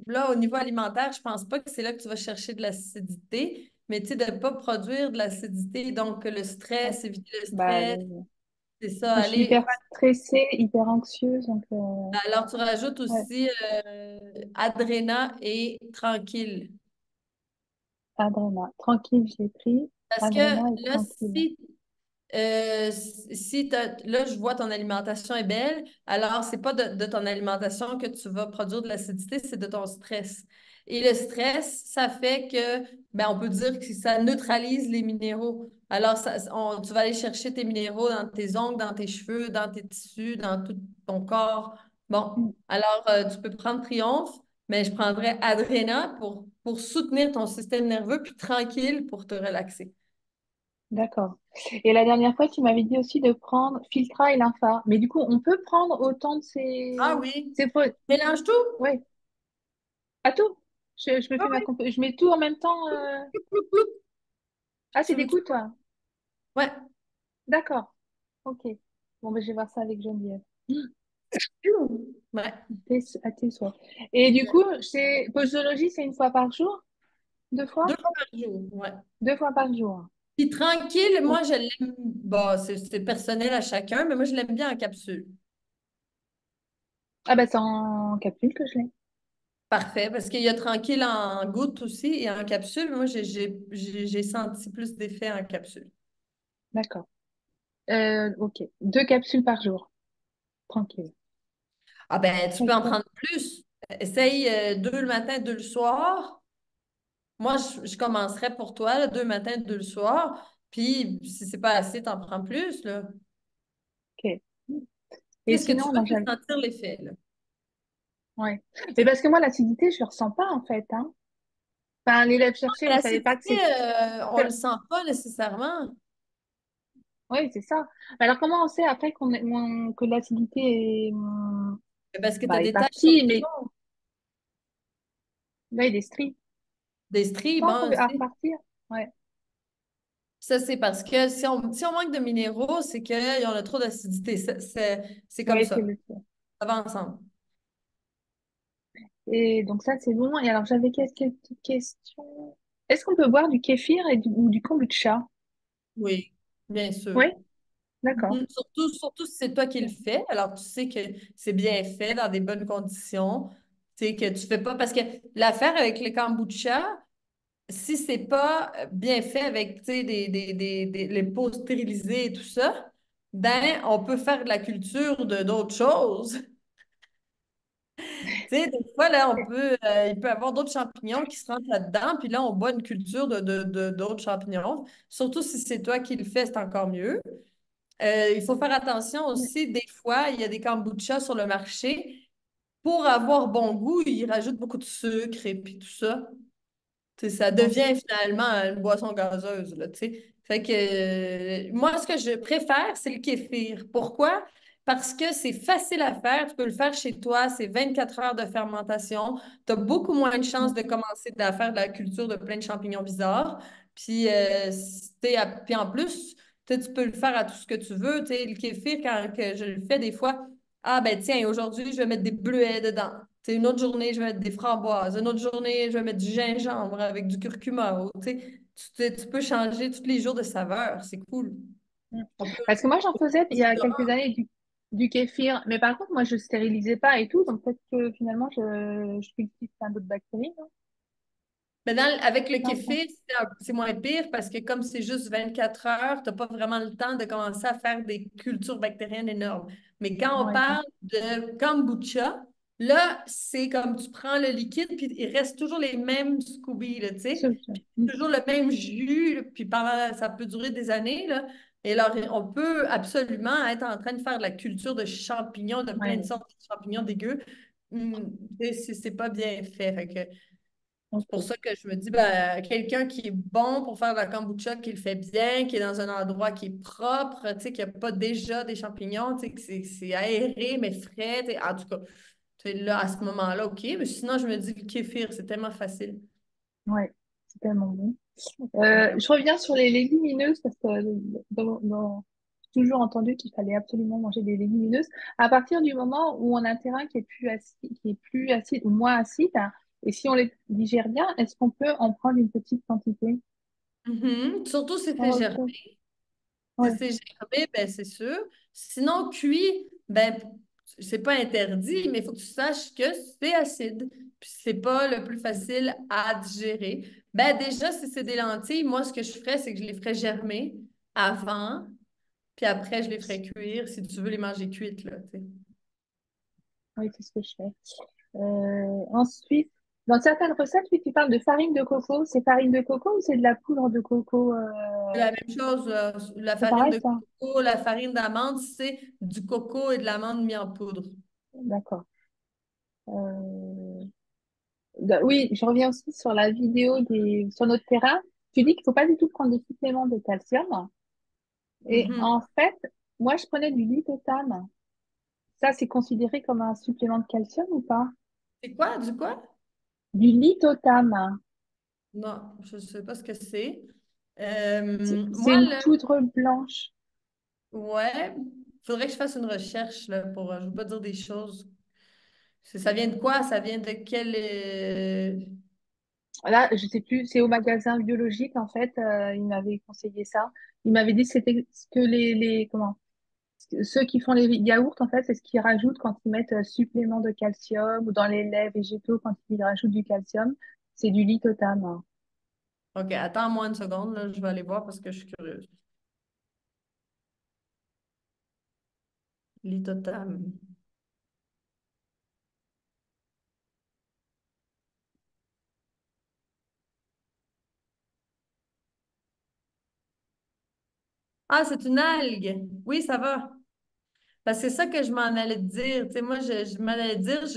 là, au niveau alimentaire, je pense pas que c'est là que tu vas chercher de l'acidité, mais tu sais, de ne pas produire de l'acidité. Donc, le Ouais. stress, éviter le Bah, stress, c'est ça, moi, je suis aller. hyper stressée, hyper anxieuse. Donc, Alors, tu rajoutes ouais. aussi Adréna et Tranquille. Adréna. Tranquille, je l'ai pris. Parce que Adréna et là, tranquille. là, je vois ton alimentation est belle, alors c'est pas de ton alimentation que tu vas produire de l'acidité, c'est de ton stress. Et le stress, ça fait que, ben, on peut dire que ça neutralise les minéraux. Alors, tu vas aller chercher tes minéraux dans tes ongles, dans tes cheveux, dans tes tissus, dans tout ton corps. Bon, Mm, alors tu peux prendre Triomphe, mais je prendrais Adréna pour soutenir ton système nerveux, puis Tranquille pour te relaxer. d'accord. Et la dernière fois, tu m'avais dit aussi de prendre Filtra et Lympha. Mais du coup, on peut prendre autant de Ah oui, ces... mélange tout. Oui, à tout. Je me fais je mets tout en même temps. Plouc, plouc, plouc. Ah, c'est Tu, des tu- coups, toi. Ouais. D'accord. Ok. Bon, ben, je vais voir ça avec Geneviève. Ouais. À tes souhaits. Et du coup, c'est posologie, c'est une fois par jour? Deux fois? 2 fois par jour, ouais. 2 fois par jour. Puis tranquille, Ok. moi, je l'aime. Bon, c'est personnel à chacun, mais moi, je l'aime bien en capsule. Ah, ben, c'est en capsule que je l'ai. Parfait, parce qu'il y a tranquille en gouttes aussi et en capsule. Moi, j'ai senti plus d'effet en capsule. D'accord. Ok. 2 capsules par jour. Tranquille. Ah ben, tu peux en D'accord. prendre plus. Essaye 2 le matin, 2 le soir. Moi, je commencerais pour toi, là, 2 le matin, 2 le soir. Puis, si c'est pas assez, t'en prends plus, là. Ok. Et Qu'est-ce que tu sinon, veux, non, c'est j'avais. sentir l'effet, là. Ouais. Mais parce que moi, l'acidité, je ne ressens pas, en fait, hein. Enfin, les lèvres cherchées, je savais pas que L'acidité, c'est. on le sent pas nécessairement. Oui, c'est ça. Mais alors, comment on sait après que l'acidité est, Parce que tu as bah, est des taches sur partie, le mais front, là, il est strict. des stries, Pas bon, encore à aussi. repartir. Ouais. Ça, c'est parce que si on manque de minéraux, c'est qu'il y en a trop d'acidité. C'est comme Ouais, c'est ça. le. Ça va ensemble. Et donc, ça, c'est bon. Et alors, j'avais quelques petites questions. Est-ce qu'on peut boire du kéfir ou du kombucha? Oui, bien sûr. Oui, d'accord. Surtout si c'est toi qui le fais. Alors, tu sais que c'est bien fait dans des bonnes conditions. Tu sais que tu fais pas. Parce que l'affaire avec le kombucha, si c'est pas bien fait avec, tu sais, les pots stérilisés et tout ça, ben, on peut faire de la culture de d'autres choses. Tu sais, des fois, là, il peut y avoir d'autres champignons qui se rentrent là-dedans, puis là, on boit une culture d'autres champignons. Surtout si c'est toi qui le fais, c'est encore mieux. Il faut faire attention aussi, des fois, il y a des kombucha sur le marché. Pour avoir bon goût, ils rajoutent beaucoup de sucre et puis tout ça. Tu sais, ça Bon. devient finalement une boisson gazeuse, là, tu sais. Fait que moi, ce que je préfère, c'est le kéfir. Pourquoi? Parce que c'est facile à faire. Tu peux le faire chez toi. C'est 24 heures de fermentation. Tu as beaucoup moins de chances de commencer à faire de la culture de plein de champignons bizarres. Puis, puis en plus, tu peux le faire à tout ce que tu veux. Tu sais, le kéfir, quand que je le fais des fois, ah ben tiens, aujourd'hui, je vais mettre des bleuets dedans. Une autre journée, je vais mettre des framboises. Une autre journée, je vais mettre du gingembre avec du curcuma. Tu peux changer tous les jours de saveur. C'est cool. Mm. On peut Parce que moi, j'en faisais il y a quelques odorant. années du kéfir. Mais par contre, moi, je stérilisais pas et tout. Donc, peut-être que finalement, je cultive plein d'autres bactéries, non? Mais avec le Non, non. kéfir, c'est moins pire parce que comme c'est juste 24 heures, tu n'as pas vraiment le temps de commencer à faire des cultures bactériennes énormes. Mais quand on Ouais, parle de kombucha, là, c'est comme tu prends le liquide, puis il reste toujours les mêmes scoobys, là, tu sais. Puis Mm. toujours le même jus, là, puis ça peut durer des années, là. Et alors, on peut absolument être en train de faire de la culture de champignons, de plein de Ouais, sortes de champignons dégueux. C'est pas bien fait. Fait que c'est pour ok. ça que je me dis, ben, quelqu'un qui est bon pour faire de la kombucha, qui le fait bien, qui est dans un endroit qui est propre, tu sais, qui n'a pas déjà des champignons, tu sais, que c'est aéré, mais frais. En tout cas, tu sais, là, à ce moment-là, OK. Mais sinon, je me dis, le kéfir, c'est tellement facile. Ouais, c'est tellement bon. Ben Je reviens sur les légumineuses parce que j'ai toujours entendu qu'il fallait absolument manger des légumineuses. À partir du moment où on a un terrain qui est plus acide ou moins acide, hein, et si on les digère bien, est-ce qu'on peut en prendre une petite quantité? oui. Surtout si c'est germé. Ok. Si Ouais, c'est germé, ben c'est sûr. Sinon, cuit, ben c'est pas interdit, mais il faut que tu saches que c'est acide. Puis c'est pas le plus facile à digérer. Ben déjà, si c'est des lentilles, moi, ce que je ferais, c'est que je les ferais germer avant, puis après, je les ferais cuire si tu veux les manger cuites, là, tu sais. oui, c'est ce que je fais. Ensuite, dans certaines recettes, oui, tu parles de farine de coco. C'est farine de coco ou c'est de la poudre de coco? C'est la même chose, la C'est farine pareil, de ça? coco, la farine d'amande, c'est du coco et de l'amande mis en poudre. D'accord. Euh, oui, je reviens aussi sur la vidéo sur notre terrain. Tu dis qu'il faut pas du tout prendre de suppléments de calcium. Et Mhm. en fait, moi, je prenais du lipotame. Ça, c'est considéré comme un supplément de calcium ou pas? C'est quoi, du quoi? Du lithotam. Non, je ne sais pas ce que c'est. C'est Moi, une là, poudre blanche. ouais, faudrait que je fasse une recherche là, pour, je ne veux pas dire des choses. Ça vient de quoi? Ça vient de quel... Là, je sais plus, c'est au magasin biologique, en fait, il m'avait conseillé ça. Il m'avait dit que c'était ce que comment, ceux qui font les yaourts, en fait, c'est ce qu'ils rajoutent quand ils mettent supplément de calcium ou dans les laits végétaux quand ils rajoutent du calcium. C'est du lithotam, hein. OK, attends-moi une seconde, là, je vais aller voir parce que je suis curieuse. Litotam. Ah, c'est une algue. Oui, ça va. Parce que c'est ça que je m'en allais te dire. Tu sais, moi, je m'en allais te dire,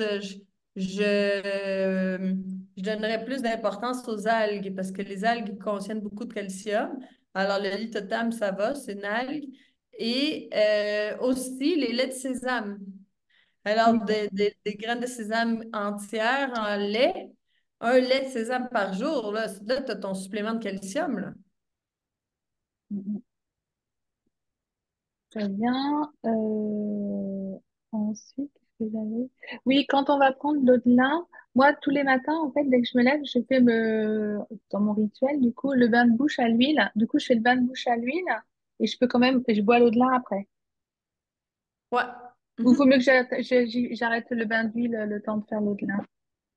je donnerais plus d'importance aux algues parce que les algues contiennent beaucoup de calcium. Alors, le litotam, ça va, c'est une algue. Et aussi les laits de sésame. Alors, Oui. des graines de sésame entières en lait, un lait de sésame par jour, là, tu as ton supplément de calcium, là. Mhm. Très bien. Ensuite, qu'est-ce que j'avais? Oui, quand on va prendre l'eau de lin, moi, tous les matins, en fait, dès que je me lève, je fais dans mon rituel, du coup, le bain de bouche à l'huile. Du coup, je fais le bain de bouche à l'huile et je peux quand même, je bois l'eau de lin après. Ouais. Ou Mhm. vaut mieux que j'arrête le bain d'huile le temps de faire l'eau de lin.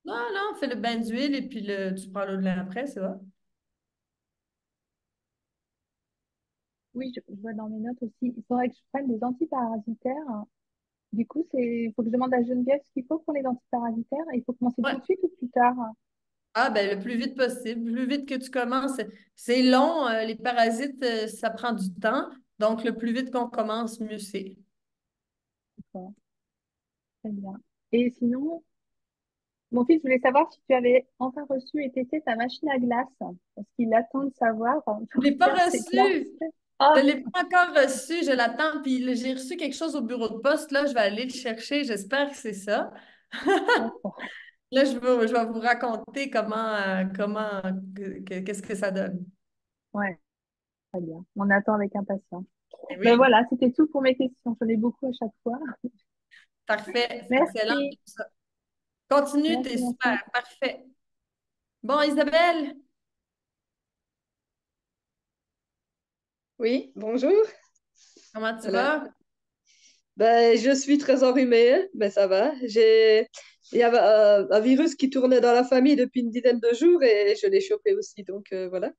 Non, non, fais le bain d'huile et puis tu prends l'eau de lin après, c'est vrai. Oui, je vois dans mes notes aussi. Il faudrait que je prenne des antiparasitaires. Du coup, il faut que je demande à Geneviève ce qu'il faut pour les antiparasitaires. Il faut commencer Ouais. tout de suite ou plus tard? Ah, ben le plus vite possible. Plus vite que tu commences. C'est long, les parasites, ça prend du temps. Donc, le plus vite qu'on commence, mieux c'est. D'accord, très bien. Et sinon, mon fils voulait savoir si tu avais enfin reçu et testé ta machine à glace, parce qu'il attend de savoir Je pour ne l'ai pas faire ses glaces. reçu. Je Ah, ne l'ai pas encore reçu. Je l'attends. Puis là, j'ai reçu quelque chose au bureau de poste. Là, je vais aller le chercher. J'espère que c'est ça. d'accord. Là, je vais vous raconter qu'est-ce que ça donne. Ouais, très bien. On attend avec impatience. Eh Ben oui, voilà, c'était tout pour mes questions. J'en ai beaucoup à chaque fois. parfait. C'est excellent. Merci. Tout ça. Continue, Merci, t'es super. merci. Parfait. Bon, Isabelle, Oui, bonjour. comment tu Voilà. vas? Ben, je suis très enrhumée, mais ça va. Il y avait un virus qui tournait dans la famille depuis une dizaine de jours et je l'ai chopé aussi. Donc voilà.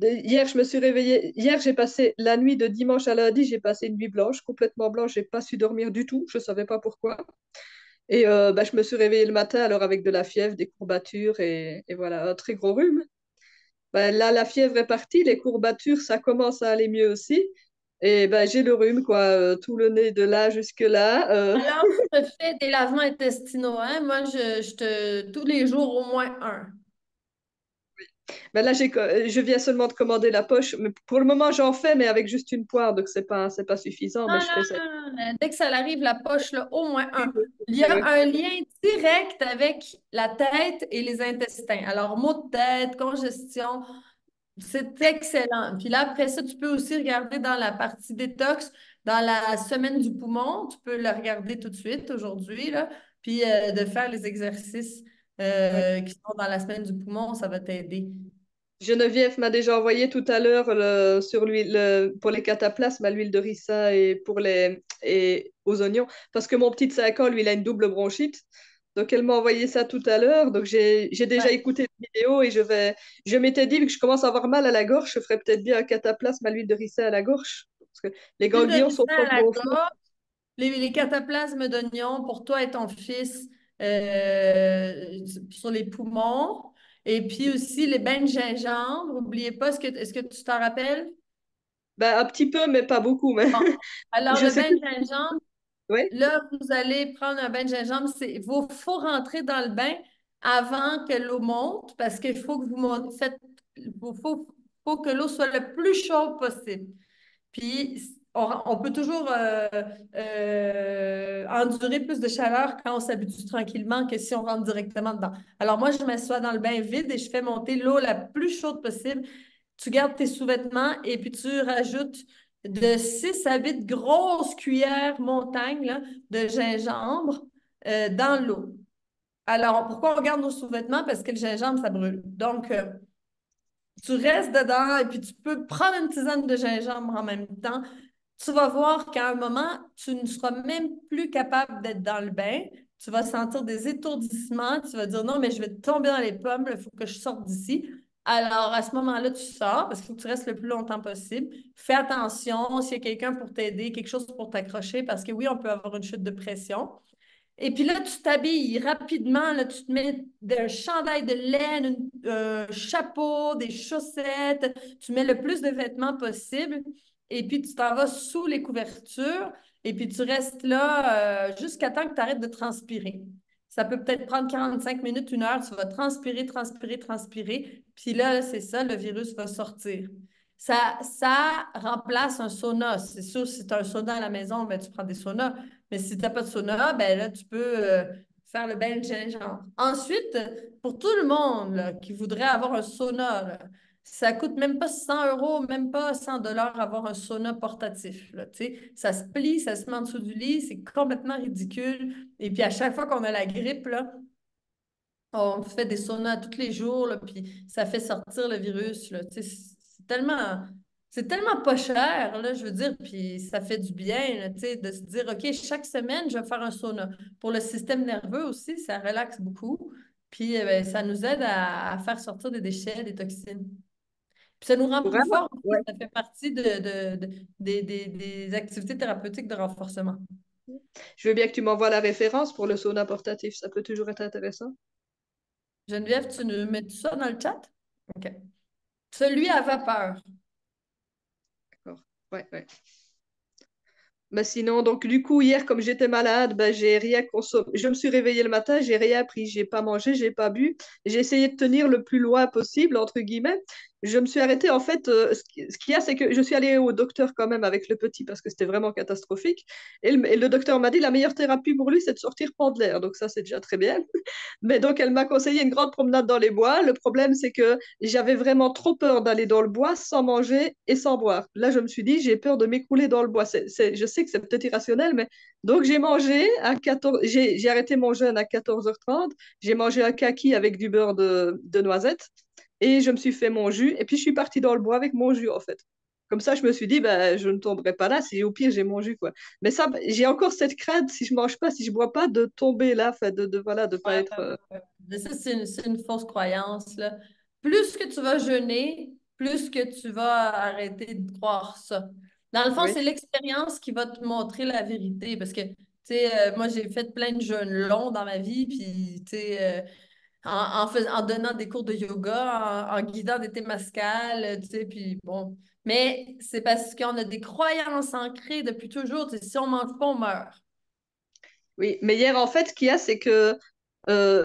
Hier, je me suis réveillée. Hier, j'ai passé la nuit de dimanche à lundi. J'ai passé une nuit blanche, complètement blanche. J'ai pas su dormir du tout. Je savais pas pourquoi. Et ben, je me suis réveillée le matin alors avec de la fièvre, des courbatures et voilà, un très gros rhume. Ben, là, la fièvre est partie, les courbatures, ça commence à aller mieux aussi. Et ben, j'ai le rhume, quoi, tout le nez de là jusque là. Alors, tu te fais des lavements intestinaux, hein? Moi, tous les jours, au moins un. Ben là, je viens seulement de commander la poche. Mais pour le moment, j'en fais, mais avec juste une poire, donc c'est pas suffisant, Non, mais je non, fais ça. non, non. Dès que ça arrive, la poche, là, au moins Oui, un. oui, Il y oui, a oui. un lien direct avec la tête et les intestins. Alors, maux de tête, congestion, c'est excellent. Puis là, après ça, tu peux aussi regarder dans la partie détox, dans la semaine du poumon. Tu peux le regarder tout de suite aujourd'hui, là. Puis de faire les exercices Ouais. qui sont dans la semaine du poumon, ça va t'aider. Geneviève m'a déjà envoyé tout à l'heure sur l'huile pour les cataplasmes à l'huile de ricin et aux oignons parce que mon petit de 5 ans lui il a une double bronchite. Donc elle m'a envoyé ça tout à l'heure. Donc j'ai déjà Ouais. écouté la vidéo et je m'étais dit vu que je commence à avoir mal à la gorge, je ferais peut-être bien un cataplasme à l'huile de ricin à la gorge parce que les L'huile de ganglions sont ricin trop à la gonflés. gorge, les cataplasmes d'oignon pour toi et ton fils sur les poumons. Et puis aussi les bains de gingembre. N'oubliez pas, est-ce que tu t'en rappelles? Ben, un petit peu, mais pas beaucoup. Mais Bon. Alors, je le sais bain plus. de gingembre, Oui. là, vous allez prendre un bain de gingembre. Faut rentrer dans le bain avant que l'eau monte parce qu'il faut que vous faites, faut que l'eau soit le plus chaude possible. Puis, on peut toujours endurer plus de chaleur quand on s'habitue tranquillement que si on rentre directement dedans. Alors, moi, je m'assois dans le bain vide et je fais monter l'eau la plus chaude possible. Tu gardes tes sous-vêtements et puis tu rajoutes de 6 à 8 grosses cuillères montagne là, de gingembre dans l'eau. Alors, pourquoi on garde nos sous-vêtements? Parce que le gingembre, ça brûle. Donc, tu restes dedans et puis tu peux prendre une tisane de gingembre en même temps. Tu vas voir qu'à un moment, tu ne seras même plus capable d'être dans le bain. Tu vas sentir des étourdissements. Tu vas dire non, mais je vais tomber dans les pommes, il faut que je sorte d'ici. Alors, à ce moment-là, tu sors parce qu'il faut que tu restes le plus longtemps possible. Fais attention s'il y a quelqu'un pour t'aider, quelque chose pour t'accrocher, parce que oui, on peut avoir une chute de pression. Et puis là, tu t'habilles rapidement, là, tu te mets un chandail de laine, un chapeau, des chaussettes, tu mets le plus de vêtements possible et puis tu t'en vas sous les couvertures et puis tu restes là jusqu'à temps que tu arrêtes de transpirer. Ça peut peut-être prendre 45 minutes, 1 heure, tu vas transpirer, transpirer, transpirer, puis là, c'est ça, le virus va sortir. Ça remplace un sauna. C'est sûr, si tu as un sauna à la maison, ben, tu prends des saunas. Mais si tu n'as pas de sauna, ben là, tu peux faire le bain de gingembre. Ensuite, pour tout le monde là, qui voudrait avoir un sauna, là, ça coûte même pas 100 €, même pas 100 $ avoir un sauna portatif. Là, tu sais. Ça se plie, ça se met en dessous du lit, c'est complètement ridicule. Et puis à chaque fois qu'on a la grippe, là, on fait des saunas tous les jours, là, puis ça fait sortir le virus. Là, tu sais, c'est tellement pas cher, là, je veux dire, puis ça fait du bien, là, tu sais, de se dire, OK, chaque semaine, je vais faire un sauna. Pour le système nerveux aussi, ça relaxe beaucoup, puis ben, ça nous aide à faire sortir des déchets, des toxines. Puis ça nous rend plus Vraiment? forts aussi, Ouais. ça fait partie des activités thérapeutiques de renforcement. Je veux bien que tu m'envoies la référence pour le sauna portatif. Ça peut toujours être intéressant. Geneviève, tu nous mets tout ça dans le chat? OK. Celui à vapeur. D'accord. Ouais, ouais. Bah sinon, donc du coup, hier, comme j'étais malade, bah, j'ai rien consommé. Je me suis réveillée le matin, j'ai rien pris, j'ai pas mangé, j'ai pas bu. J'ai essayé de tenir le plus loin possible, entre guillemets. Je me suis arrêtée, en fait, ce qu'il y a, c'est que je suis allée au docteur quand même avec le petit parce que c'était vraiment catastrophique. Et le docteur m'a dit la meilleure thérapie pour lui, c'est de sortir prendre l'air. Donc ça, c'est déjà très bien. Mais donc, elle m'a conseillé une grande promenade dans les bois. Le problème, c'est que j'avais vraiment trop peur d'aller dans le bois sans manger et sans boire. Là, je me suis dit, j'ai peur de m'écrouler dans le bois. Je sais que c'est peut-être irrationnel, mais donc j'ai mangé à 14, j'ai arrêté mon jeûne à 14h30. J'ai mangé un kaki avec du beurre de noisette et je me suis fait mon jus. Et puis, je suis partie dans le bois avec mon jus, en fait. Comme ça, je me suis dit, ben, je ne tomberai pas là. Si au pire, j'ai mon jus, quoi. Mais ça, j'ai encore cette crainte, si je mange pas, si je bois pas, de tomber là, fait, voilà, de pas Ouais, être. ouais. Mais ça, c'est une fausse croyance, là. Plus que tu vas jeûner, plus que tu vas arrêter de croire ça. Dans le fond, Oui. c'est l'expérience qui va te montrer la vérité. Parce que, tu sais, moi, j'ai fait plein de jeûnes longs dans ma vie, puis, tu sais, en donnant des cours de yoga, en guidant des témascales, tu sais, puis bon. Mais c'est parce qu'on a des croyances ancrées depuis toujours. Tu sais, si on mange pas, on meurt. Oui, mais hier, en fait, ce qu'il y a, c'est que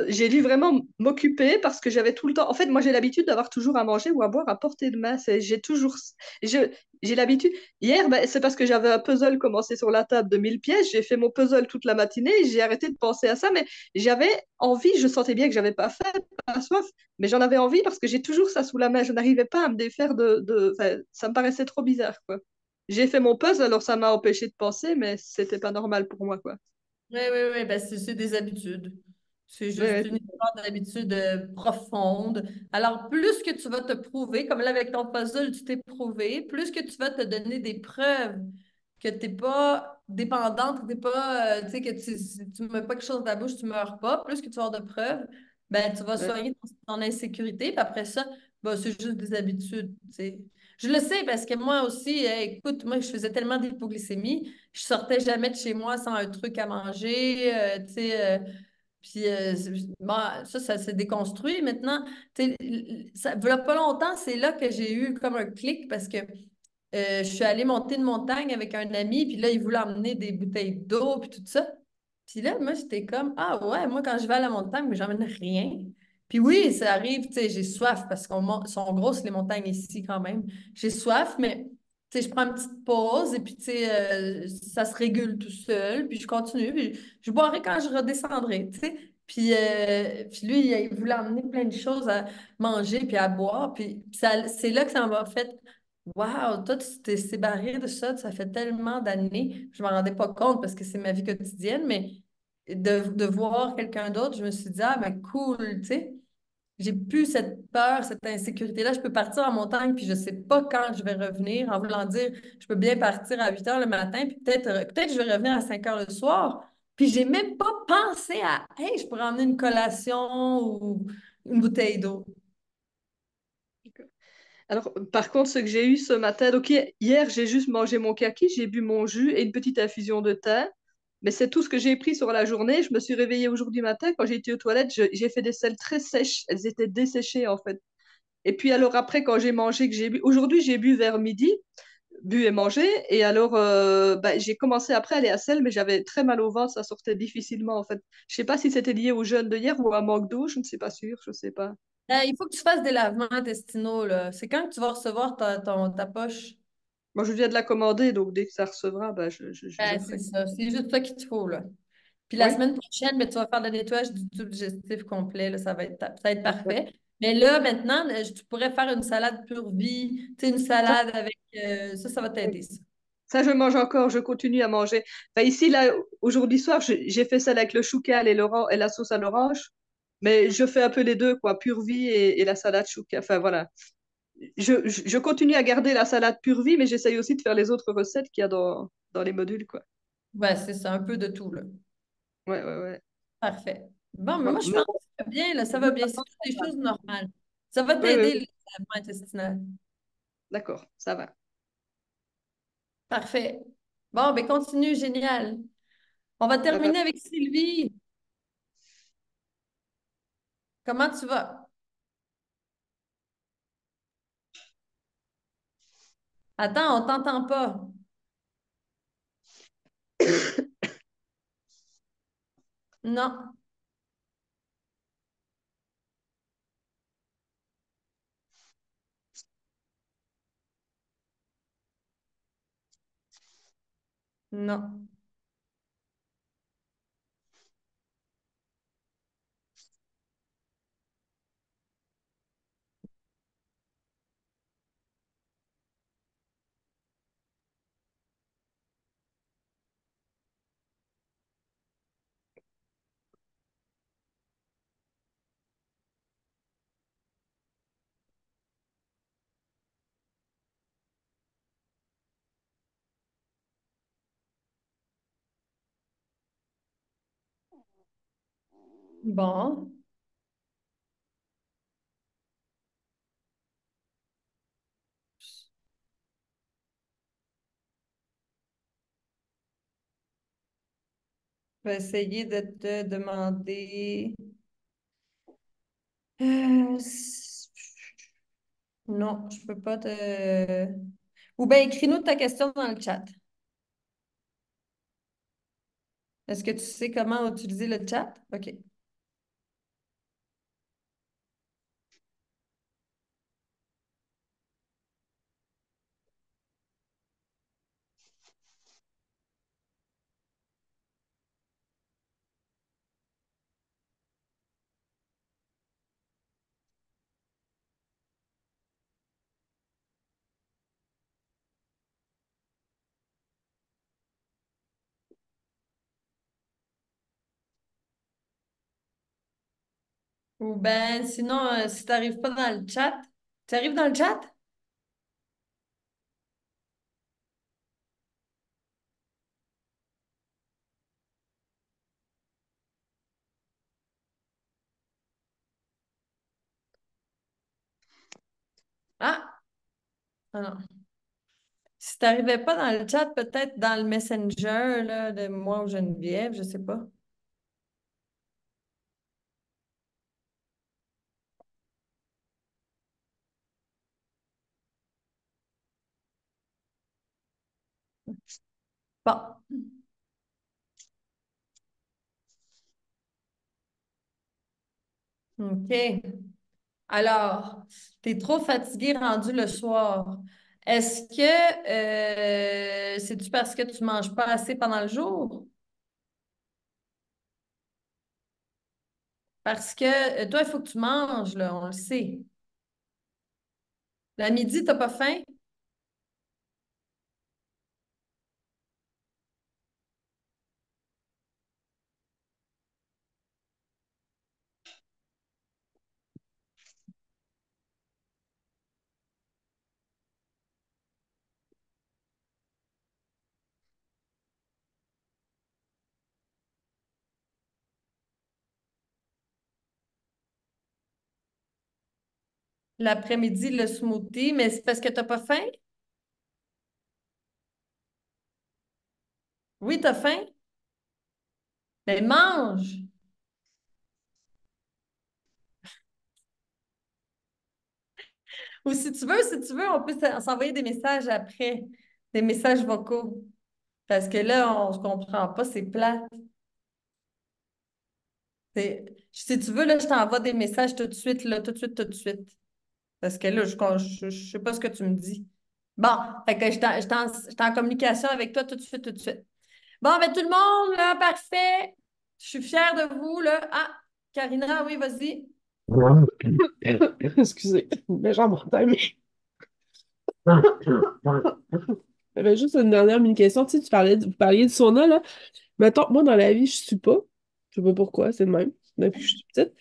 j'ai dû vraiment m'occuper parce que j'avais tout le temps. En fait, moi, j'ai l'habitude d'avoir toujours à manger ou à boire à portée de main. J'ai toujours. je- J'ai l'habitude. Hier, ben, c'est parce que j'avais un puzzle commencé sur la table de 1000 pièces. J'ai fait mon puzzle toute la matinée. J'ai arrêté de penser à ça, mais j'avais envie. Je sentais bien que j'avais pas faim, pas soif, mais j'en avais envie parce que j'ai toujours ça sous la main. Je n'arrivais pas à me défaire enfin, ça me paraissait trop bizarre, quoi. J'ai fait mon puzzle, alors ça m'a empêché de penser, mais c'était pas normal pour moi, quoi. Oui, oui, oui, ben c'est des habitudes. C'est juste Ouais, une histoire d'habitude profonde. Alors, plus que tu vas te prouver, comme là avec ton puzzle, tu t'es prouvé, plus que tu vas te donner des preuves que tu n'es pas dépendante, que t'es pas, tu sais, que si tu ne mets pas quelque chose dans la bouche, tu ne meurs pas, plus que tu vas avoir de preuves, ben, tu vas ouais. soigner ton insécurité. Puis après ça, ben, c'est juste des habitudes, tu sais. Je le sais parce que moi aussi, écoute, moi, je faisais tellement d'hypoglycémie, je sortais jamais de chez moi sans un truc à manger, tu sais. Puis bon, ça s'est déconstruit maintenant. Tu sais, ça, v'là pas longtemps, c'est là que j'ai eu comme un clic parce que je suis allée monter une montagne avec un ami, puis là, il voulait emmener des bouteilles d'eau, puis tout ça. Puis là, moi, j'étais comme, ah ouais, moi, quand je vais à la montagne, mais j'emmène rien. Puis oui, ça arrive, tu sais, j'ai soif parce sont grosses les montagnes ici quand même. J'ai soif, mais tu sais, je prends une petite pause et puis, tu sais, ça se régule tout seul, puis je continue, puis je boirai quand je redescendrai, tu sais. Puis lui, il voulait emmener plein de choses à manger puis à boire, puis c'est là que ça m'a fait, waouh, toi, tu t'es séparé de ça fait tellement d'années. Je ne m'en rendais pas compte parce que c'est ma vie quotidienne, mais de voir quelqu'un d'autre, je me suis dit, ah, ben cool, tu sais. J'ai plus cette peur, cette insécurité-là. Je peux partir en montagne, puis je ne sais pas quand je vais revenir. En voulant dire, je peux bien partir à 8 heures le matin, puis peut-être je vais revenir à 5 heures le soir. Puis j'ai même pas pensé à, hey, je pourrais emmener une collation ou une bouteille d'eau. Alors, par contre, ce que j'ai eu ce matin, donc hier, j'ai juste mangé mon kaki, j'ai bu mon jus et une petite infusion de thym. Mais c'est tout ce que j'ai pris sur la journée. Je me suis réveillée aujourd'hui matin. Quand j'ai été aux toilettes, j'ai fait des selles très sèches. Elles étaient desséchées, en fait. Et puis, alors après, quand j'ai mangé, que j'ai bu, aujourd'hui, j'ai bu vers midi, bu et mangé. Et alors, bah, j'ai commencé après à aller à selle, mais j'avais très mal au ventre. Ça sortait difficilement, en fait. Je sais pas si c'était lié au jeûne de hier ou à un manque d'eau. Je ne suis pas sûre. Je sais pas. Il faut que tu fasses des lavements intestinaux, là. C'est quand que tu vas recevoir ta poche? Moi, je viens de la commander, donc dès que ça recevra, bah, je C'est ferai. ça. C'est juste ça qu'il te faut, là. Puis la Oui. semaine prochaine, ben, tu vas faire le nettoyage du tube digestif complet. Là, ça va être parfait. Mais là, maintenant, tu pourrais faire une salade pure vie, tu sais, une Ça, salade avec ça, ça va t'aider, ça. ça, je mange encore, je continue à manger. Enfin, ici, là, aujourd'hui soir, j'ai fait ça avec le choucal et la sauce à l'orange. Mais je fais un peu les deux, quoi, pure vie et la salade choucal. Enfin, voilà. Je continue à garder la salade pure vie, mais j'essaye aussi de faire les autres recettes qu'il y a dans les modules, quoi. Ouais, c'est ça, un peu de tout, là. Ouais, ouais, ouais. Parfait. Bon, mais Bon, moi, je pense que ça va bien, là, ça va bien. C'est toutes des choses normales. Ça va oui, oui, t'aider, oui. le lavement intestinal. D'accord, ça va. Parfait. Bon, ben continue, génial. On va Ça va. terminer avec Sylvie. Comment tu vas? Attends, on t'entend pas. Non, non. Bon, je vais essayer de te demander. Non, je peux pas te. Ou bien écris-nous ta question dans le chat. Est-ce que tu sais comment utiliser le chat? OK. Ou bien sinon, si tu n'arrives pas dans le chat, tu arrives dans le chat? Ah, ah non. Si tu n'arrivais pas dans le chat, peut-être dans le Messenger là, de moi ou Geneviève, je sais pas. Bon, OK. Alors, tu es trop fatigué rendu le soir. Est-ce que c'est-tu parce que tu manges pas assez pendant le jour? Parce que toi, il faut que tu manges, là, on le sait. La midi, t'as pas faim? L'après-midi, le smoothie, mais c'est parce que t'as pas faim? Oui, t'as faim? Mais mange! Ou si tu veux, on peut s'envoyer des messages après, des messages vocaux. Parce que là, on se comprend pas, c'est plate. Si tu veux, là, je t'envoie des messages tout de suite, là, tout de suite, tout de suite. Parce que là, je sais pas ce que tu me dis. Bon, fait que je suis en communication avec toi tout de suite, tout de suite. Bon, ben tout le monde, là, parfait. Je suis fière de vous, là. Ah, Karina, oui, vas-y. Excusez, mais j'en montagne, mais j'avais juste une dernière mini-question. Tu sais, vous parliez du sauna, là. Mettons, moi, dans la vie, je suis pas. Je sais pas pourquoi, c'est le même, depuis que je suis petite.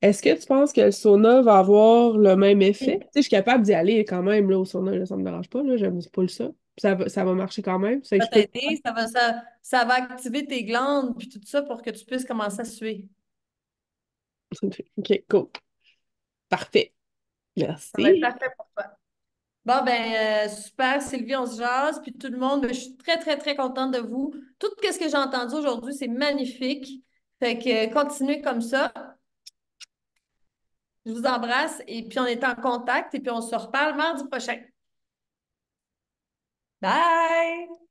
Est-ce que tu penses que le sauna va avoir le même effet? Tu sais, je suis capable d'y aller quand même, là, au sauna, là, ça me dérange pas, là, j'aime pas ça. Ça va marcher quand même. Ça va t'aider, ça va activer tes glandes, puis tout ça pour que tu puisses commencer à suer. OK, cool. Parfait. Ça va être Merci. parfait pour toi. Bon, ben, super, Sylvie, on se jase, puis tout le monde, ben, je suis très, très, très contente de vous. Tout ce que j'ai entendu aujourd'hui, c'est magnifique. Fait que continuez comme ça. Je vous embrasse et puis on est en contact et puis on se reparle mardi prochain. Bye!